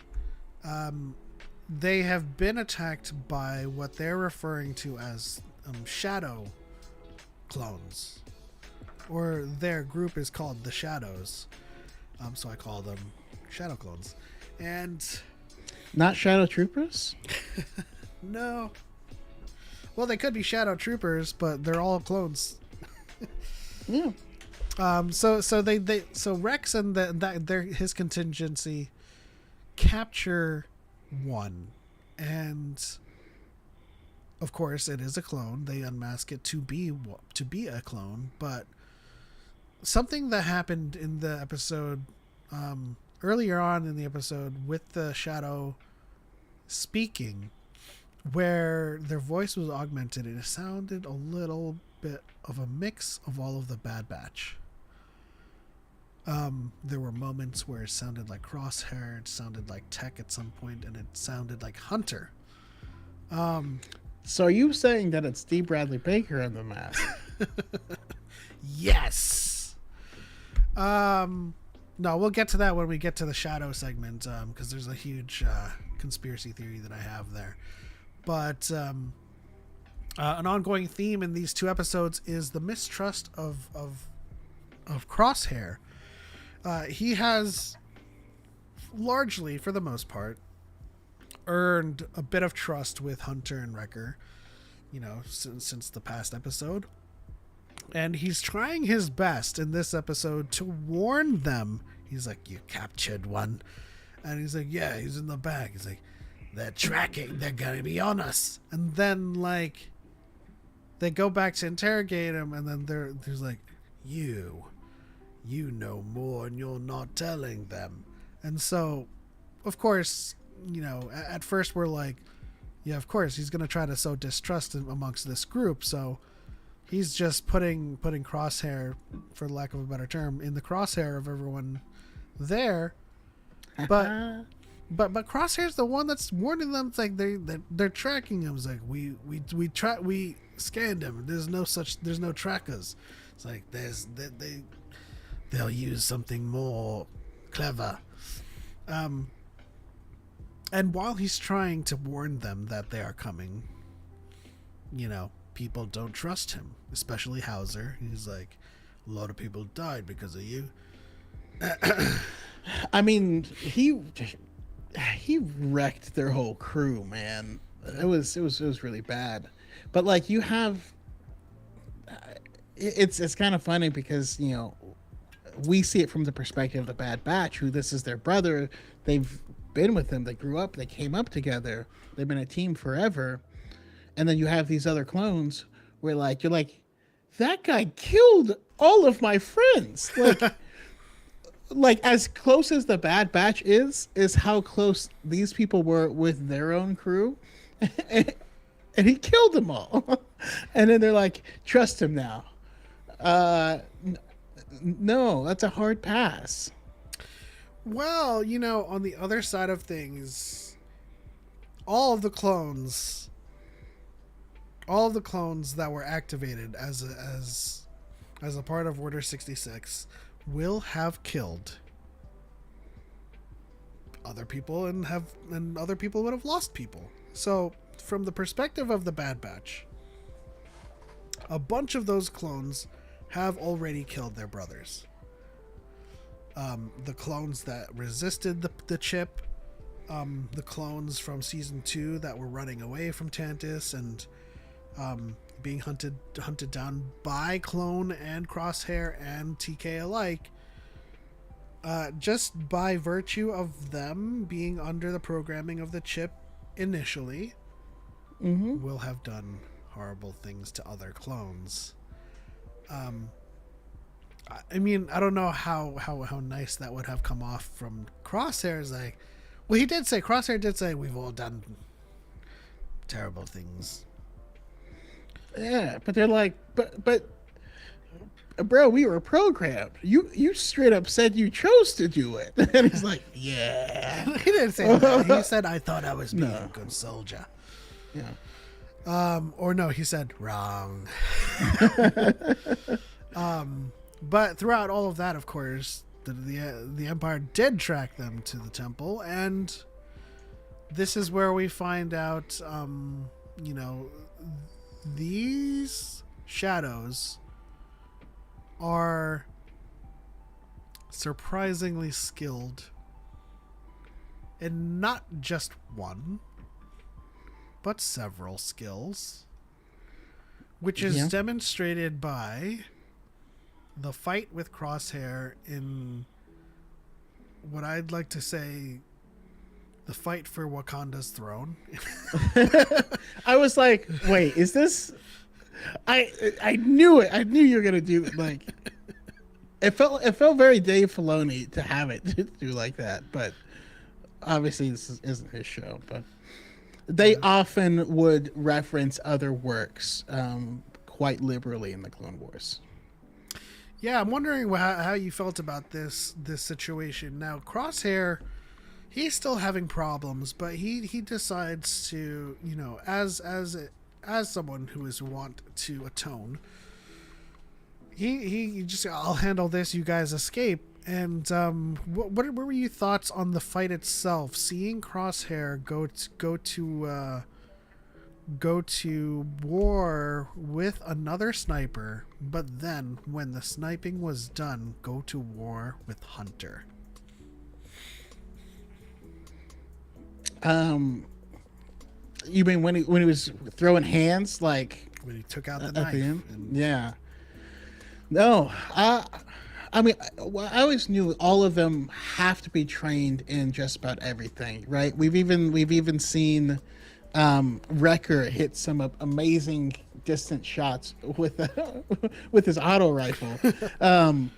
they have been attacked by what they're referring to as shadow clones, or their group is called the Shadows. So I call them shadow clones. And Not Shadow Troopers? no, well, they could be shadow troopers, but they're all clones. Yeah. So Rex and his contingency capture one, and of course it is a clone. They unmask it to be a clone, but something that happened in the episode earlier on in the episode with the shadow speaking, where their voice was augmented, and it sounded a little bit of a mix of all of the Bad Batch. There were moments where it sounded like Crosshair, it sounded like Tech at some point, and it sounded like Hunter. So are you saying that it's D. Bradley Baker in the mask? Yes. No, we'll get to that when we get to the shadow segment, because there's a huge conspiracy theory that I have there. But an ongoing theme in these two episodes is the mistrust of Crosshair. He has largely, for the most part, earned a bit of trust with Hunter and Wrecker, you know, since the past episode. And he's trying his best in this episode to warn them. He's like, you captured one. And he's like, yeah, he's in the bag. He's like, they're tracking. They're going to be on us. And then, like, they go back to interrogate him. And then there's like, you know more and you're not telling them. And so, of course, you know, at first we're like, yeah, of course, he's going to try to sow distrust amongst this group. So he's just putting Crosshair, for lack of a better term, in the crosshair of everyone there. But Crosshair's the one that's warning them. It's like they're tracking him. It's like we scanned him. There's no trackers. It's like they'll use something more clever. And while he's trying to warn them that they are coming, you know, people don't trust him, especially Hauser. He's like, a lot of people died because of you. I mean, he wrecked their whole crew, man. It was really bad. But like you have, it's kind of funny because we see it from the perspective of the Bad Batch, who this is their brother. They've been with him. They grew up. They came up together. They've been a team forever. And then you have these other clones where like you're like, that guy killed all of my friends. Like as close as the Bad Batch is how close these people were with their own crew. And he killed them all. And then they're like, trust him now. No, that's a hard pass. Well, on the other side of things, all of the clones that were activated as a part of Order 66 will have killed other people and other people would have lost people. So, from the perspective of the Bad Batch, a bunch of those clones have already killed their brothers. The clones that resisted the chip, the clones from season 2 that were running away from Tantus and being hunted down by Clone and Crosshair and TK alike, just by virtue of them being under the programming of the chip initially, will have done horrible things to other clones. I mean, I don't know how nice that would have come off from Crosshair's like, well, Crosshair did say we've all done terrible things. Yeah, but they're like, but bro, we were programmed. You straight up said you chose to do it. And he's like, yeah. He didn't say that. He said, I thought I was being a good soldier. Yeah. Or no, he said wrong. But throughout all of that, of course, the Empire did track them to the temple, and this is where we find out, these shadows are surprisingly skilled in not just one, but several skills, which is demonstrated by the fight with Crosshair in what I'd like to say the fight for Wakanda's throne. I was like, wait, is this? I knew it. I knew you were gonna do like. It felt very Dave Filoni to have it do like that, but obviously this isn't his show. But they often would reference other works quite liberally in the Clone Wars. Yeah, I'm wondering how you felt about this situation. Now, Crosshair, he's still having problems, but he decides to, as someone who is wont to atone, he just, I'll handle this. You guys escape. And what were your thoughts on the fight itself? Seeing Crosshair go to war with another sniper, but then when the sniping was done, go to war with Hunter. You mean when he was throwing hands, like When he took out the at knife. the end? Yeah. No, I mean, I always knew all of them have to be trained in just about everything, right? We've even seen Wrecker hit some amazing distant shots with with his auto rifle. But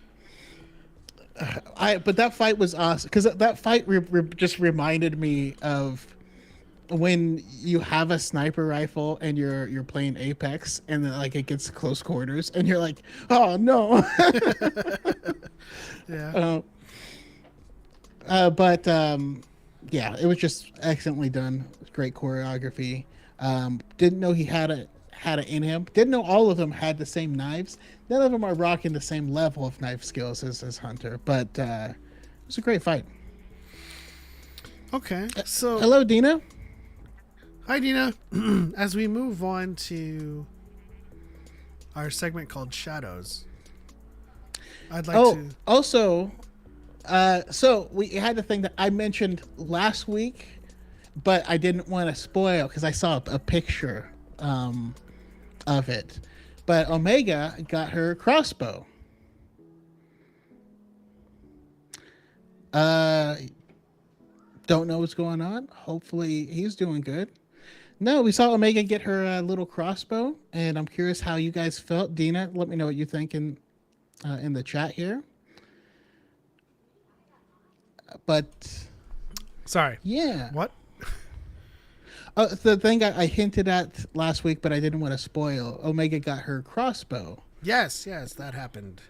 that fight was awesome because that fight just reminded me of when you have a sniper rifle and you're playing Apex and then like it gets close quarters and you're like, oh no. Yeah. But yeah, it was just excellently done. Great choreography. Didn't know he had it in him. Didn't know all of them had the same knives. None of them are rocking the same level of knife skills as Hunter. But it was a great fight. Okay. So hello, Dina. Hi, Dina. As we move on to our segment called Shadows, I'd like to. Also, So we had the thing that I mentioned last week, but I didn't want to spoil because I saw a picture of it. But Omega got her crossbow. Uh, don't know what's going on. Hopefully, he's doing good. No, we saw Omega get her little crossbow, and I'm curious how you guys felt. Dina, let me know what you think in the chat here. But Sorry. yeah, What? the thing I hinted at last week, but I didn't want to spoil. Omega got her crossbow. Yes, that happened.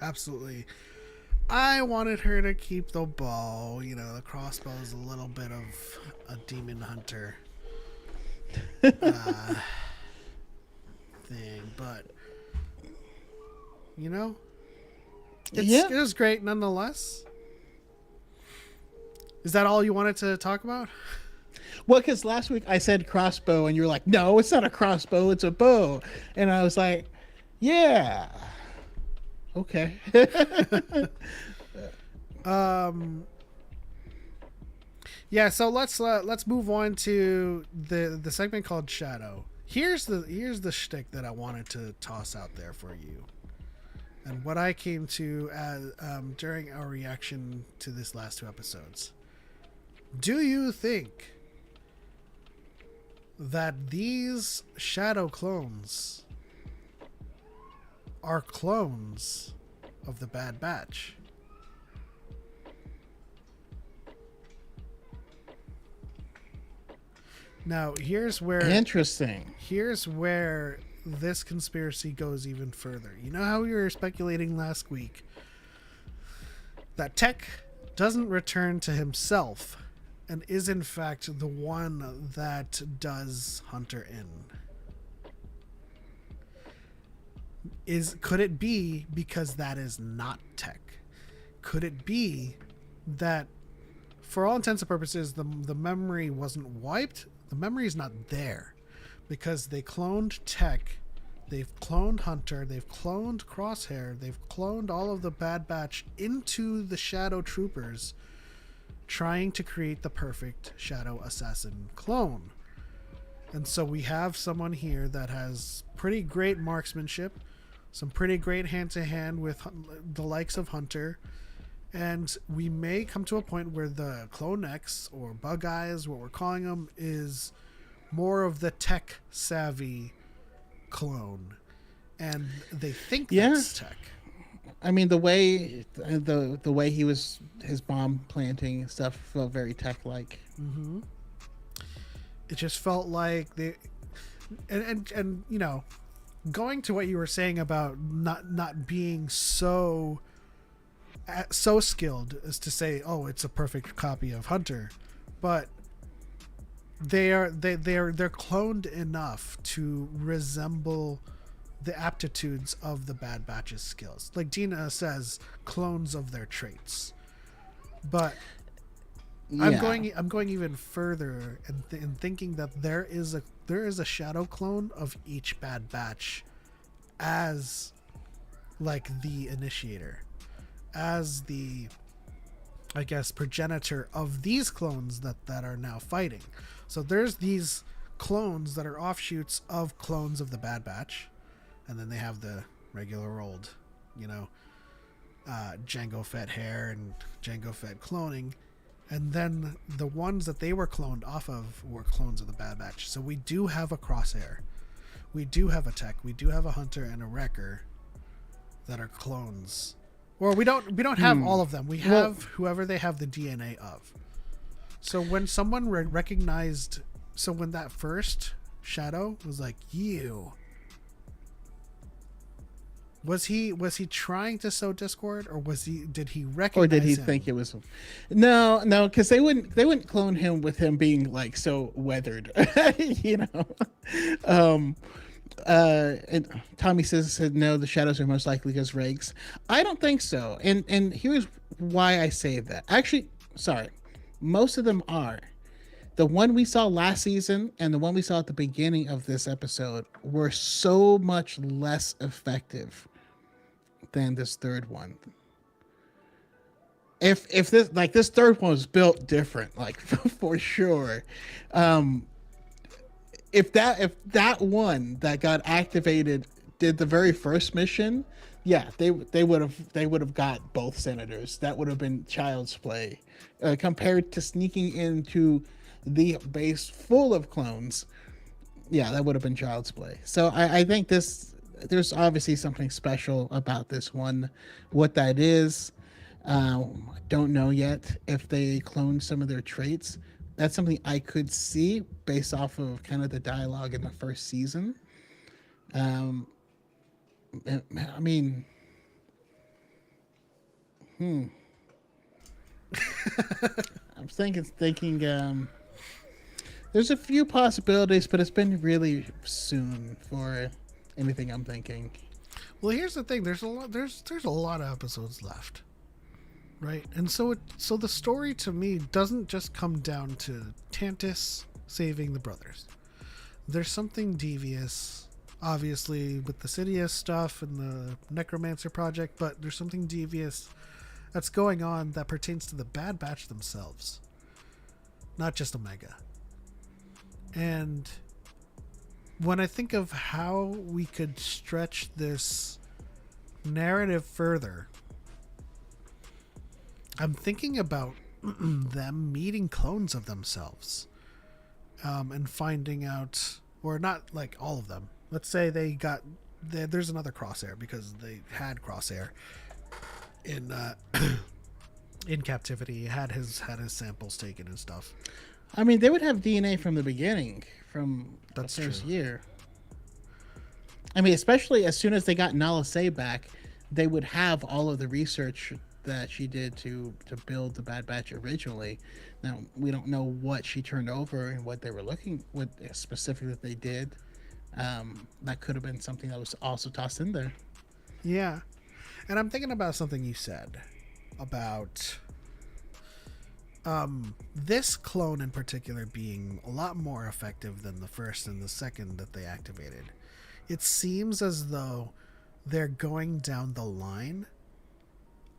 Absolutely. I wanted her to keep the bow. You know, the crossbow is a little bit of a demon hunter thing, but you know, it was great nonetheless. Is that all you wanted to talk about? Well, because last week I said crossbow, and you were like, "No, it's not a crossbow; it's a bow." And I was like, "Yeah, okay." Yeah. So let's move on to the segment called Shadow. Here's the shtick that I wanted to toss out there for you, and what I came to as during our reaction to this last two episodes. Do you think that these shadow clones are clones of the Bad Batch? Now, here's where Interesting. this conspiracy goes even further. You know how we were speculating last week that Tech doesn't return to himself and is in fact the one that does Hunter in. Could it be because that is not Tech? Could it be that for all intents and purposes the memory wasn't wiped? The memory is not there because they cloned Tech, they've cloned Hunter, they've cloned Crosshair, they've cloned all of the Bad Batch into the Shadow Troopers, trying to create the perfect Shadow Assassin clone. And so we have someone here that has pretty great marksmanship, some pretty great hand-to-hand with the likes of Hunter, and we may come to a point where the Clone X, or Bug Eyes, what we're calling them, is more of the tech-savvy clone, and they think that's Tech. I mean, the way he was, his bomb planting stuff felt very Tech-like. Mm-hmm. It just felt like they, and you know, going to what you were saying about not being so skilled as to say, oh, it's a perfect copy of Hunter, but they're cloned enough to resemble the aptitudes of the Bad Batch's skills. Like Dina says, clones of their traits. But yeah. I'm going even further and thinking that there is a shadow clone of each Bad Batch as like the initiator, as the, I guess, progenitor of these clones that are now fighting. So there's these clones that are offshoots of clones of the Bad Batch, and then they have the regular old, you know, Jango Fett hair and Jango Fett cloning, and then the ones that they were cloned off of were clones of the Bad Batch. So we do have a Crosshair, we do have a Tech, we do have a Hunter and a Wrecker that are clones. Or we don't have all of them. We have whoever they have the DNA of. So when someone recognized, so when that first Shadow was like, you, was he trying to sow discord, or did he recognize, or did he him? think it was? No, because they wouldn't clone him with him being like so weathered, you know. And Tommy said no, the shadows are most likely just Regs. I don't think so, and here's why I say that. Actually, sorry, most of them are. The one we saw last season and the one we saw at the beginning of this episode were so much less effective than this third one. if this like this third one was built different, like for sure. Um, if that one that got activated did the very first mission, yeah, they would have got both senators. That would have been child's play, compared to sneaking into the base full of clones. Yeah, that would have been child's play. So I think there's obviously something special about this one. What that is, don't know yet. If they clone some of their traits, that's something I could see based off of kind of the dialogue in the first season. Um, I mean, I'm thinking. There's a few possibilities, but it's been really soon for anything I'm thinking. Well, here's the thing. There's a lot of episodes left, right? And so the story to me doesn't just come down to Tantus saving the brothers. There's something devious, obviously, with the Sidious stuff and the Necromancer project, but there's something devious that's going on that pertains to the Bad Batch themselves, not just Omega. And when I think of how we could stretch this narrative further, I'm thinking about them meeting clones of themselves, and finding out, or not like all of them. Let's say there's another Crosshair because they had Crosshair in in captivity. He had his samples taken and stuff. I mean, they would have DNA from the beginning, from That's the first true. year. I mean, especially as soon as they got Nala Se back, they would have all of the research that she did to build the Bad Batch originally. Now, we don't know what she turned over and what they were looking, what specifically that they did. That could have been something that was also tossed in there. Yeah. And I'm thinking about something you said about this clone in particular being a lot more effective than the first and the second that they activated. It seems as though they're going down the line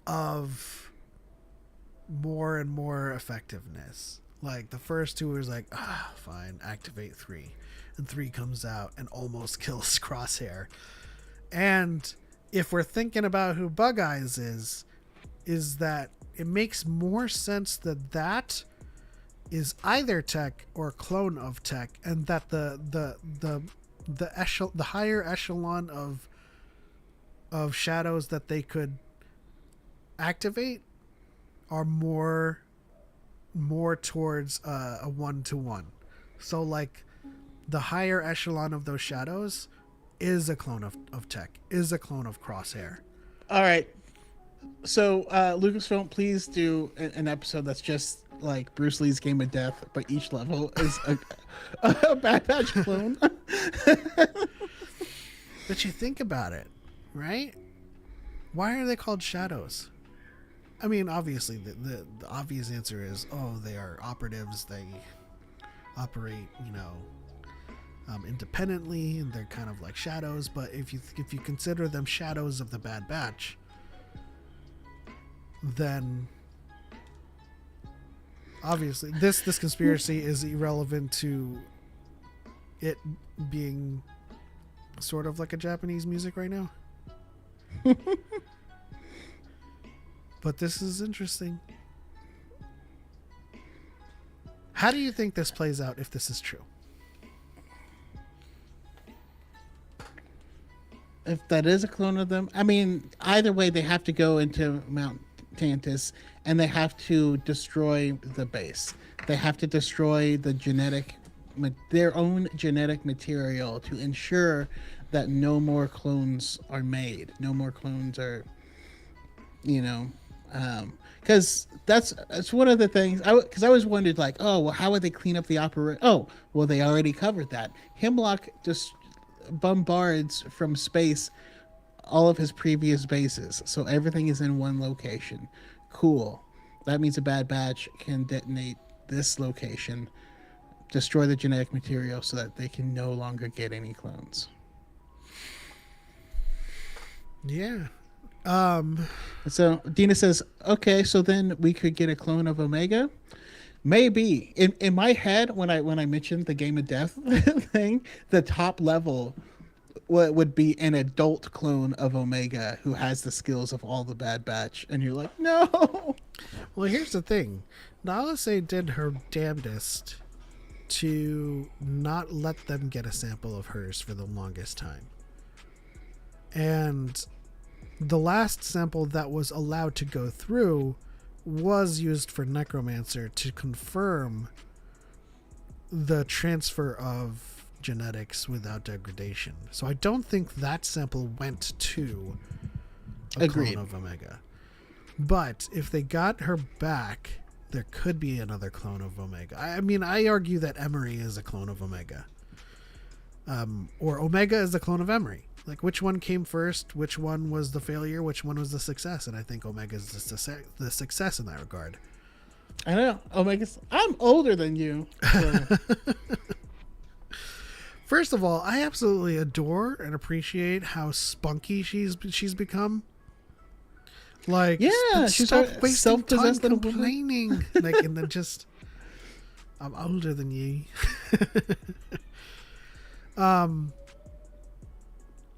of more and more effectiveness. Like the first two was like, fine, activate 3. And 3 comes out and almost kills Crosshair. And if we're thinking about who Bug Eyes is that it makes more sense that is either Tech or clone of Tech, and that the higher echelon of shadows that they could activate are more towards a 1-to-1. So like the higher echelon of those shadows is a clone of Tech, is a clone of Crosshair. All right. So, Lucasfilm, please do an episode that's just like Bruce Lee's Game of Death, but each level is a Bad Batch clone. But you think about it, right? Why are they called shadows? I mean, obviously, the obvious answer is, they are operatives. They operate, independently, and they're kind of like shadows. But if you consider them shadows of the Bad Batch, then obviously this conspiracy is irrelevant to it being sort of like a Japanese music right now. But this is interesting. How do you think this plays out if this is true? If that is a clone of them, I mean, either way, they have to go into Mount Tantus and they have to destroy the base. They have to destroy their own genetic material to ensure that no more clones are made. No more clones are, because that's one of the things. Because I was wondered, like, how would they clean up the operation? Oh, well, they already covered that. Hemlock just bombards from space all of his previous bases, so everything is in one location. Cool. That means a Bad Batch can detonate this location, destroy the genetic material so that they can no longer get any clones. Yeah. Um, So Dina says, okay, so then we could get a clone of Omega. Maybe in my head when I mentioned the game of death thing, the top level would be an adult clone of Omega who has the skills of all the Bad Batch, and you're like, no. well, here's the thing. Nalase did her damnedest to not let them get a sample of hers for the longest time. And the last sample that was allowed to go through was used for Necromancer to confirm the transfer of genetics without degradation. So I don't think that sample went to a Agreed. clone of Omega. But if they got her back, there could be another clone of Omega. I mean, I argue that Emery is a clone of Omega. Or Omega is the clone of Emery. Like, which one came first? Which one was the failure? Which one was the success? And I think Omega is the success in that regard. I know. Omega's. I'm older than you. So. First of all, I absolutely adore and appreciate how spunky she's become. Like, Yeah, she's stop a wasting time self-possessed little woman. complaining. Like, and then just, I'm older than you.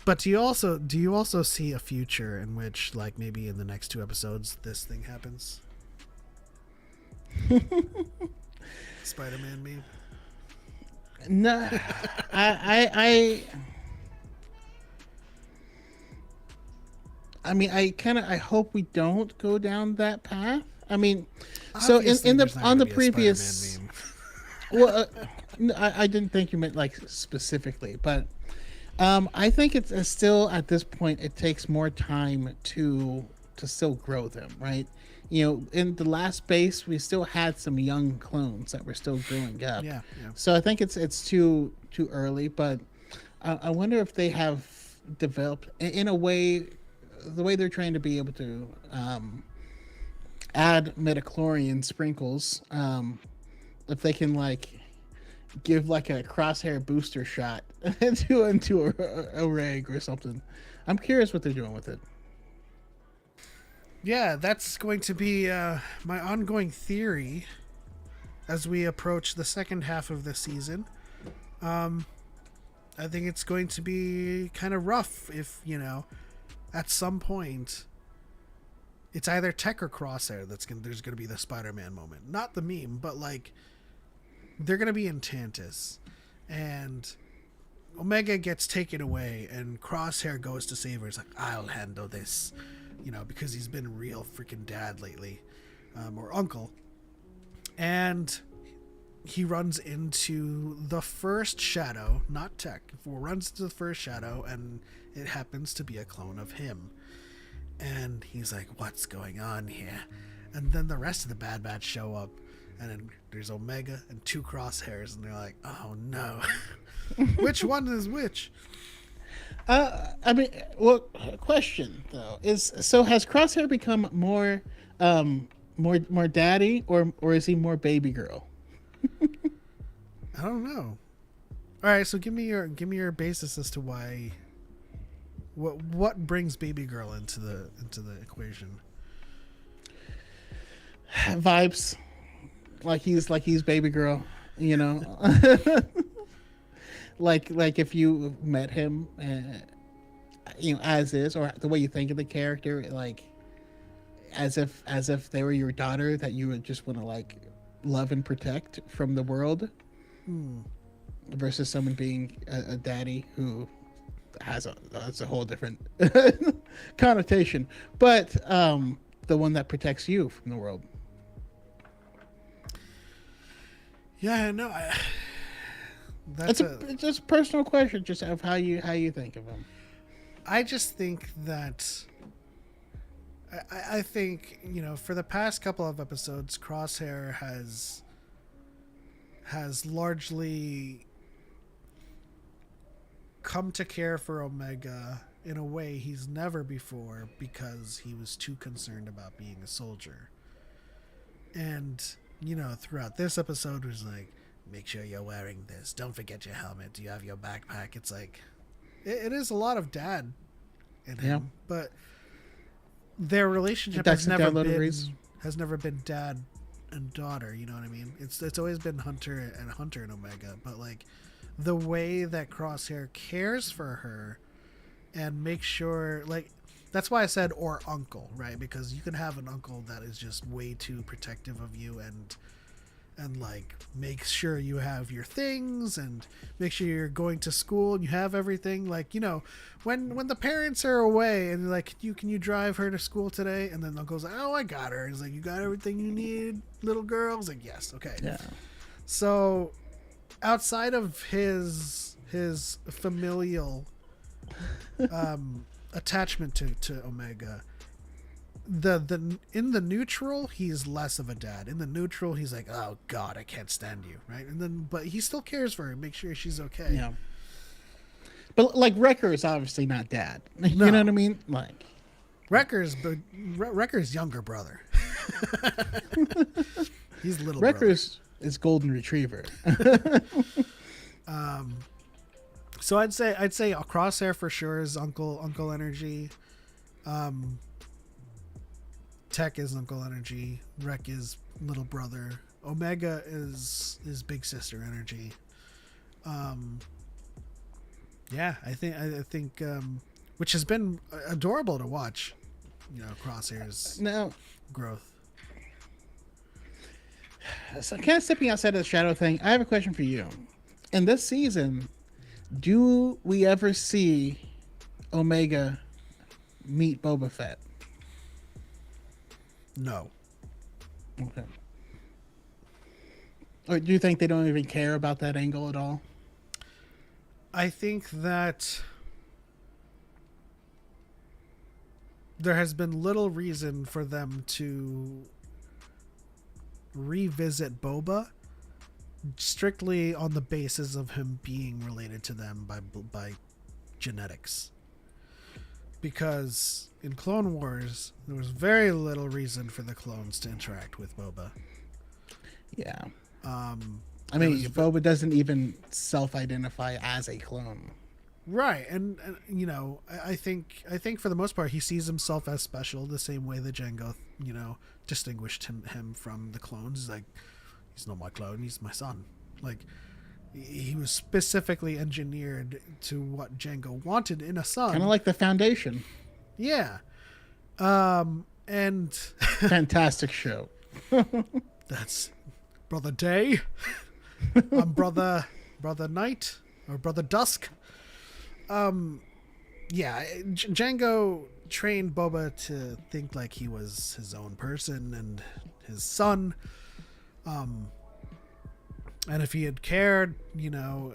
But do you also see a future in which, like, maybe in the next 2 episodes this thing happens? Spider-Man meme. No, I mean, I hope we don't go down that path. I mean, so Obviously, in the there's not on the gonna be a previous, Spider-Man well, I didn't think you meant like specifically, but I think it's still at this point it takes more time to still grow them, right? You know, in the last base, we still had some young clones that were still growing up. Yeah, yeah. So I think it's too early, but I wonder if they have developed in a way, the way they're trying to be able to add metachlorian sprinkles. If they can like give like a crosshair booster shot into a reg or something. I'm curious what they're doing with it. Yeah, that's going to be my ongoing theory as we approach the second half of the season. I think it's going to be kind of rough if, at some point, it's either Tech or Crosshair there's going to be the Spider-Man moment. Not the meme, but like they're going to be in Tantus and Omega gets taken away and Crosshair goes to save her. He's like, I'll handle this, because he's been a real freaking dad lately, or uncle. And he runs into the first shadow, not Tech, runs into the first shadow, and it happens to be a clone of him. And he's like, what's going on here? And then the rest of the Bad Batch show up, and then there's Omega and 2 Crosshairs, and they're like, oh no. Which one is which? I mean, well, question though is, so has Crosshair become more more daddy, or is he more baby girl? I don't know. All right, so give me your basis as to why. What brings baby girl into the equation? Vibes, like he's baby girl, like if you met him, as is, or the way you think of the character, like as if they were your daughter that you would just want to like love and protect from the world, versus someone being a daddy who has a whole different connotation, but the one that protects you from the world. Yeah, no, It's just a personal question, just of how you think of him. I just think that I think for the past couple of episodes, Crosshair has largely come to care for Omega in a way he's never before, because he was too concerned about being a soldier. And throughout this episode was like, make sure you're wearing this, don't forget your helmet, do you have your backpack? It's like it is a lot of dad in him. But their relationship That's has the download raise. never been dad and daughter. You know what I mean? It's always been Hunter and Omega. But like the way that Crosshair cares for her and makes sure, like, that's why I said or uncle, right? Because you can have an uncle that is just way too protective of you and like make sure you have your things and make sure you're going to school and you have everything. Like, you know, when the parents are away and like, can you drive her to school today? And then uncle's like, oh, I got her. He's like, you got everything you need, little girl? I was like, yes, okay. Yeah. So outside of his familial attachment to Omega, the in the neutral, he's less of a dad. In the neutral, he's like, oh god, I can't stand you, right? And then but he still cares for her, make sure she's okay. Yeah. But like Wrecker is obviously not dad. No. You know what I mean? Like Wrecker's younger brother. He's little Wrecker's is golden retriever. So I'd say a Crosshair for sure is uncle energy. Tech is uncle energy. Wreck is little brother. Omega is big sister energy. Yeah, I think which has been adorable to watch. You know, Crosshair's growth. So kind of stepping outside of the shadow thing, I have a question for you. In this season, do we ever see Omega meet Boba Fett? No. Okay. Or do you think they don't even care about that angle at all? I think that there has been little reason for them to revisit Boba strictly on the basis of him being related to them by genetics. Because in Clone Wars, there was very little reason for the clones to interact with Boba. Yeah. I mean, Boba doesn't even self-identify as a clone. Right, and you know, I think for the most part he sees himself as special, the same way that Jango, you know, distinguished him from the clones. He's like, he's not my clone, he's my son. Like, he was specifically engineered to what Jango wanted in a son. Kind of like the Foundation. Yeah. And fantastic show. That's Brother Day. I'm Brother Night or Brother Dusk. Yeah, Jango trained Boba to think like he was his own person and his son. And if he had cared, you know,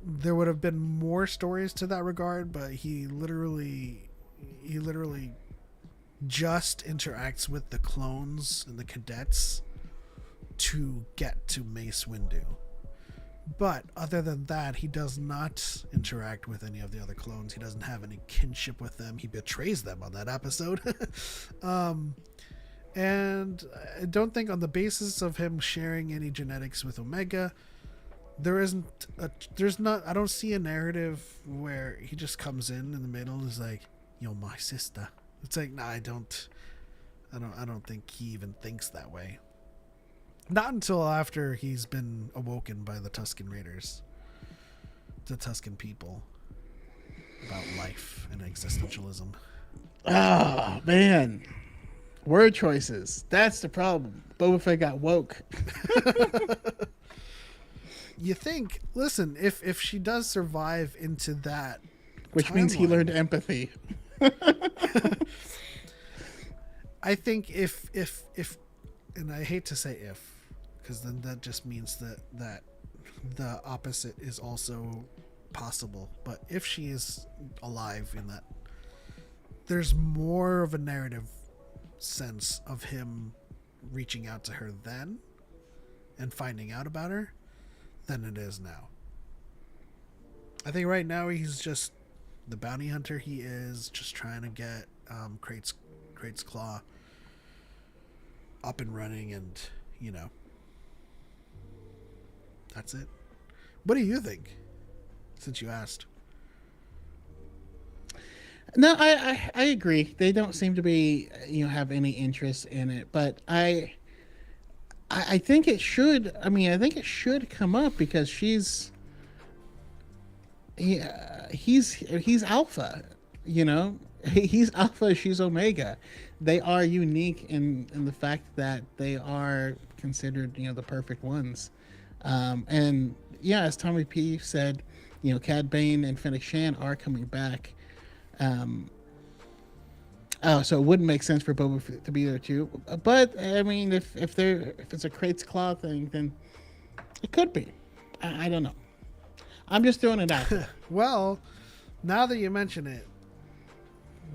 there would have been more stories to that regard, but he literally just interacts with the clones and the cadets to get to Mace Windu. But other than that, he does not interact with any of the other clones. He doesn't have any kinship with them. He betrays them on that episode. And I don't think on the basis of him sharing any genetics with Omega, I don't see a narrative where he just comes in the middle and is like, "You're my sister." It's like, nah, I don't think he even thinks that way. Not until after he's been awoken by the Tusken Raiders, the Tusken people, about life and existentialism. Oh, man. Word choices. That's the problem. Boba Fett got woke. You think, listen, if she does survive into that which means he learned empathy. I think if and I hate to say if, because then that just means that the opposite is also possible. But if she is alive in that, there's more of a narrative sense of him reaching out to her then and finding out about her than it is now. I think right now he's just the bounty hunter he is, just trying to get Crate's Claw up and running, and you know, that's it. What do you think, since you asked? No, I agree. They don't seem to be, have any interest in it, but I think it should. I mean, I think it should come up because he's alpha, you know. He's alpha, she's omega. They are unique in the fact that they are considered, the perfect ones. And yeah, as Tommy P said, Cad Bane and Fennec Shan are coming back. Um, Oh, so it wouldn't make sense for Boba Fett to be there too. But I mean, if it's a Crate's Claw thing, then it could be. I don't know. I'm just throwing it out there. Well, now that you mention it,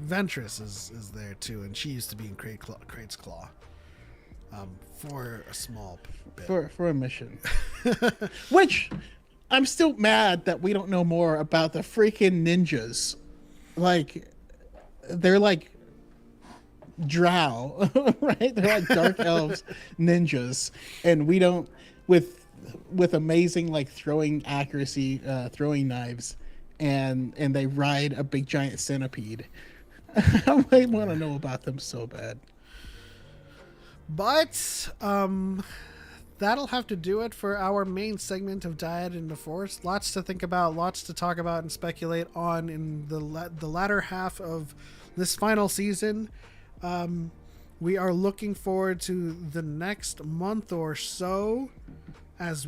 Ventress is there too, and she used to be in Crate's Claw for a small bit. For a mission. Which I'm still mad that we don't know more about the freaking ninjas. Like, they're like drow, right? They're like dark elves ninjas, and we don't with amazing like throwing accuracy, throwing knives, and they ride a big giant centipede. I might want to know about them so bad. But that'll have to do it for our main segment of Dyad in the Force. Lots to think about, lots to talk about and speculate on in the latter half of this final season. We are looking forward to the next month or so as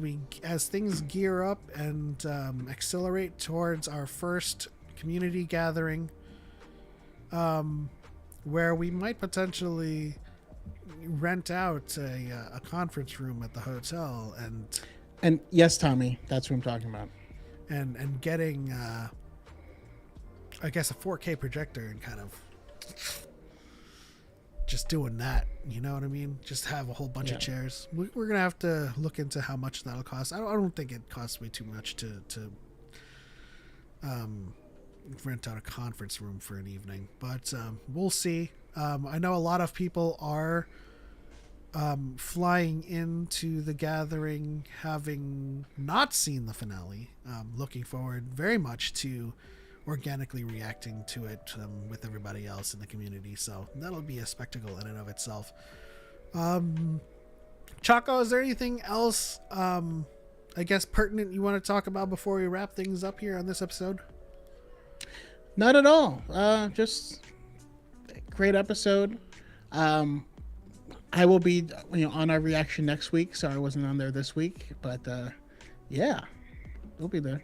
things gear up and accelerate towards our first community gathering, where we might potentially rent out a conference room at the hotel And yes, Tommy, that's what I'm talking about. and getting I guess a 4K projector and kind of just doing that, you know what I mean? Just have a whole bunch of chairs. We're gonna have to look into how much that'll cost. I don't think it costs way too much to rent out a conference room for an evening, but we'll see. I know a lot of people are flying into the gathering having not seen the finale, looking forward very much to organically reacting to it with everybody else in the community, so that'll be a spectacle in and of itself. Choco, is there anything else I guess pertinent you want to talk about before we wrap things up here on this episode? Not at all. Just great episode. I will be, on our reaction next week. Sorry I wasn't on there this week, but yeah, we'll be there.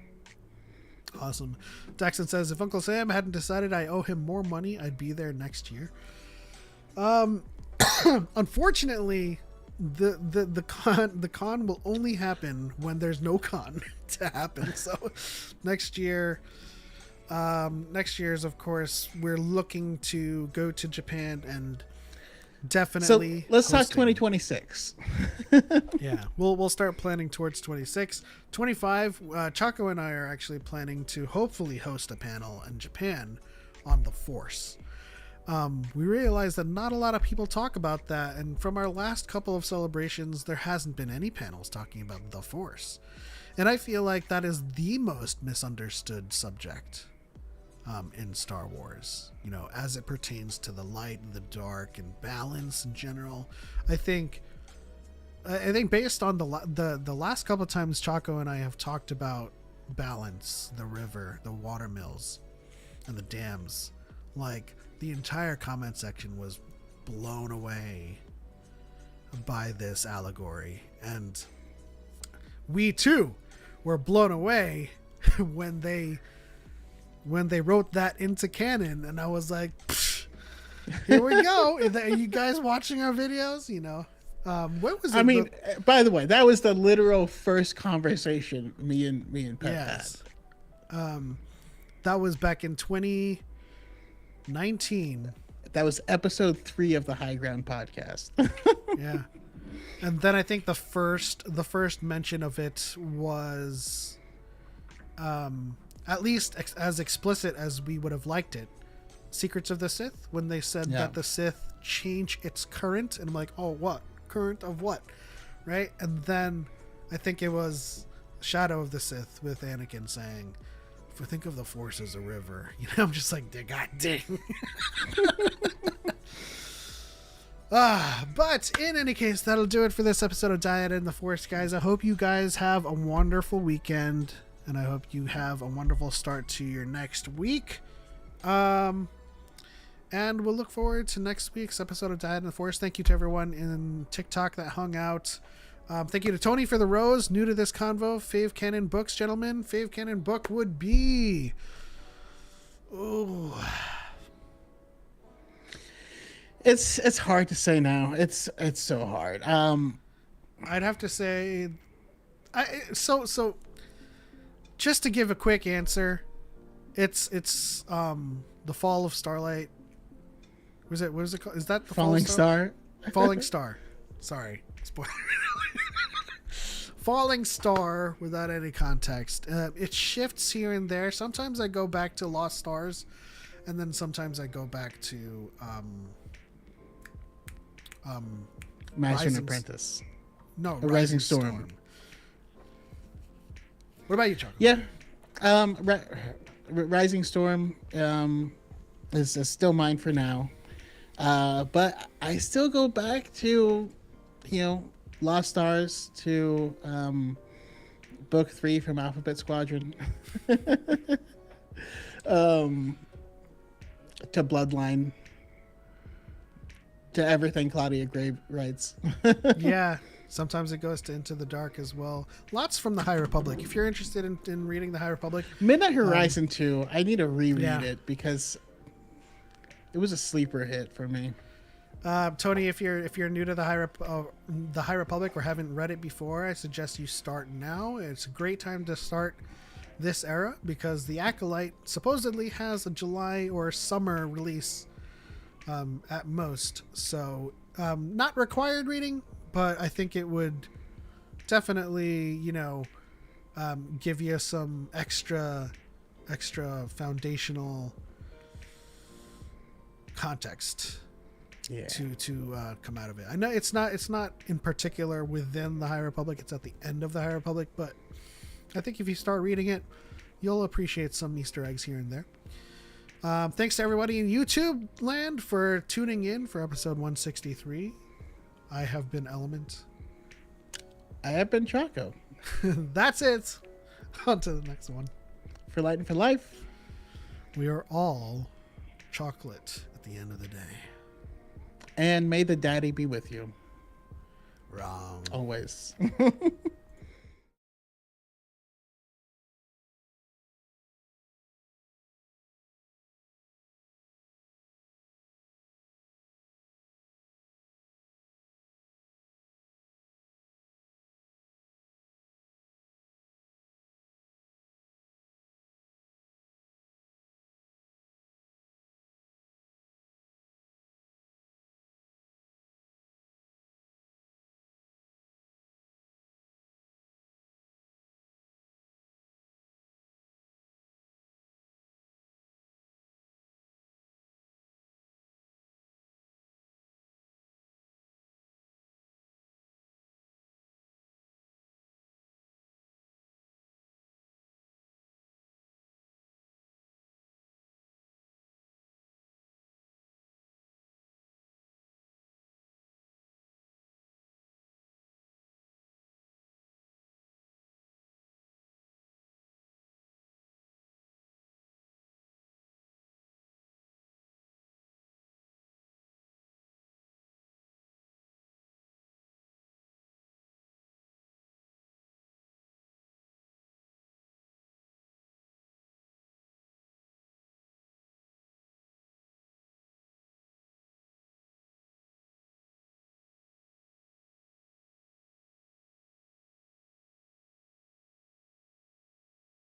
Awesome. Daxon says, if Uncle Sam hadn't decided I owe him more money, I'd be there next year. Unfortunately, the con will only happen when there's no con to happen. So next year is, of course, we're looking to go to Japan and definitely. So let's talk 2026. Yeah, we'll start planning towards 26. 25, Choco and I are actually planning to hopefully host a panel in Japan on the Force. We realize that not a lot of people talk about that, and from our last couple of celebrations, there hasn't been any panels talking about the Force. And I feel like that is the most misunderstood subject in Star Wars, as it pertains to the light and the dark and balance in general. I think based on the last couple of times Choco and I have talked about balance, the river, the water mills, and the dams, like, the entire comment section was blown away by this allegory, and we too were blown away when they wrote that into canon, and I was like, here we go. Are you guys watching our videos? What was it? I mean, by the way, that was the literal first conversation me and Pep had. That was back in 2019. That was episode 3 of the High Ground podcast. Yeah. And then I think the first mention of it was at least as explicit as we would have liked it. Secrets of the Sith, when they said that the Sith change its current, and I'm like, oh, what? Current of what? Right? And then I think it was Shadow of the Sith with Anakin saying, think of the Force as a river. You know, I'm just like, God dang. But in any case, that'll do it for this episode of Dyad and the Force, guys. I hope you guys have a wonderful weekend, and I hope you have a wonderful start to your next week. And we'll look forward to next week's episode of Dyad and the Force. Thank you to everyone in TikTok that hung out. Thank you to Tony for the rose. New to this convo. Fave Canon books, gentlemen. Fave Canon book would be... Ooh... It's hard to say now. It's so hard. I'd have to say, so just to give a quick answer, it's the Fall of Starlight. What is it called? Is that the Falling Star? Falling Star. Sorry, spoiler. Falling Star without any context. It shifts here and there. Sometimes I go back to Lost Stars, and then sometimes I go back to Master and Apprentice. No, Rising Storm. What about you, Choco? Yeah, Rising Storm is still mine for now, but I still go back to, Lost Stars, to Book 3 from Alphabet Squadron, to Bloodline. To everything Claudia Gray writes. Yeah, sometimes it goes to Into the Dark as well. Lots from the High Republic. If you're interested in reading the High Republic, Midnight Horizon 2, I need to reread it because it was a sleeper hit for me. Tony, if you're new to the High Republic or haven't read it before, I suggest you start now. It's a great time to start this era because the Acolyte supposedly has a July or summer release. At most, so not required reading, but I think it would definitely, give you some extra foundational context to come out of it. I know it's not in particular within the High Republic; it's at the end of the High Republic, but I think if you start reading it, you'll appreciate some Easter eggs here and there. Thanks to everybody in YouTube land for tuning in for episode 163. I have been Element. I have been Choco. That's it. On to the next one. For Light and for Life. We are all chocolate at the end of the day. And may the daddy be with you. Wrong. Always.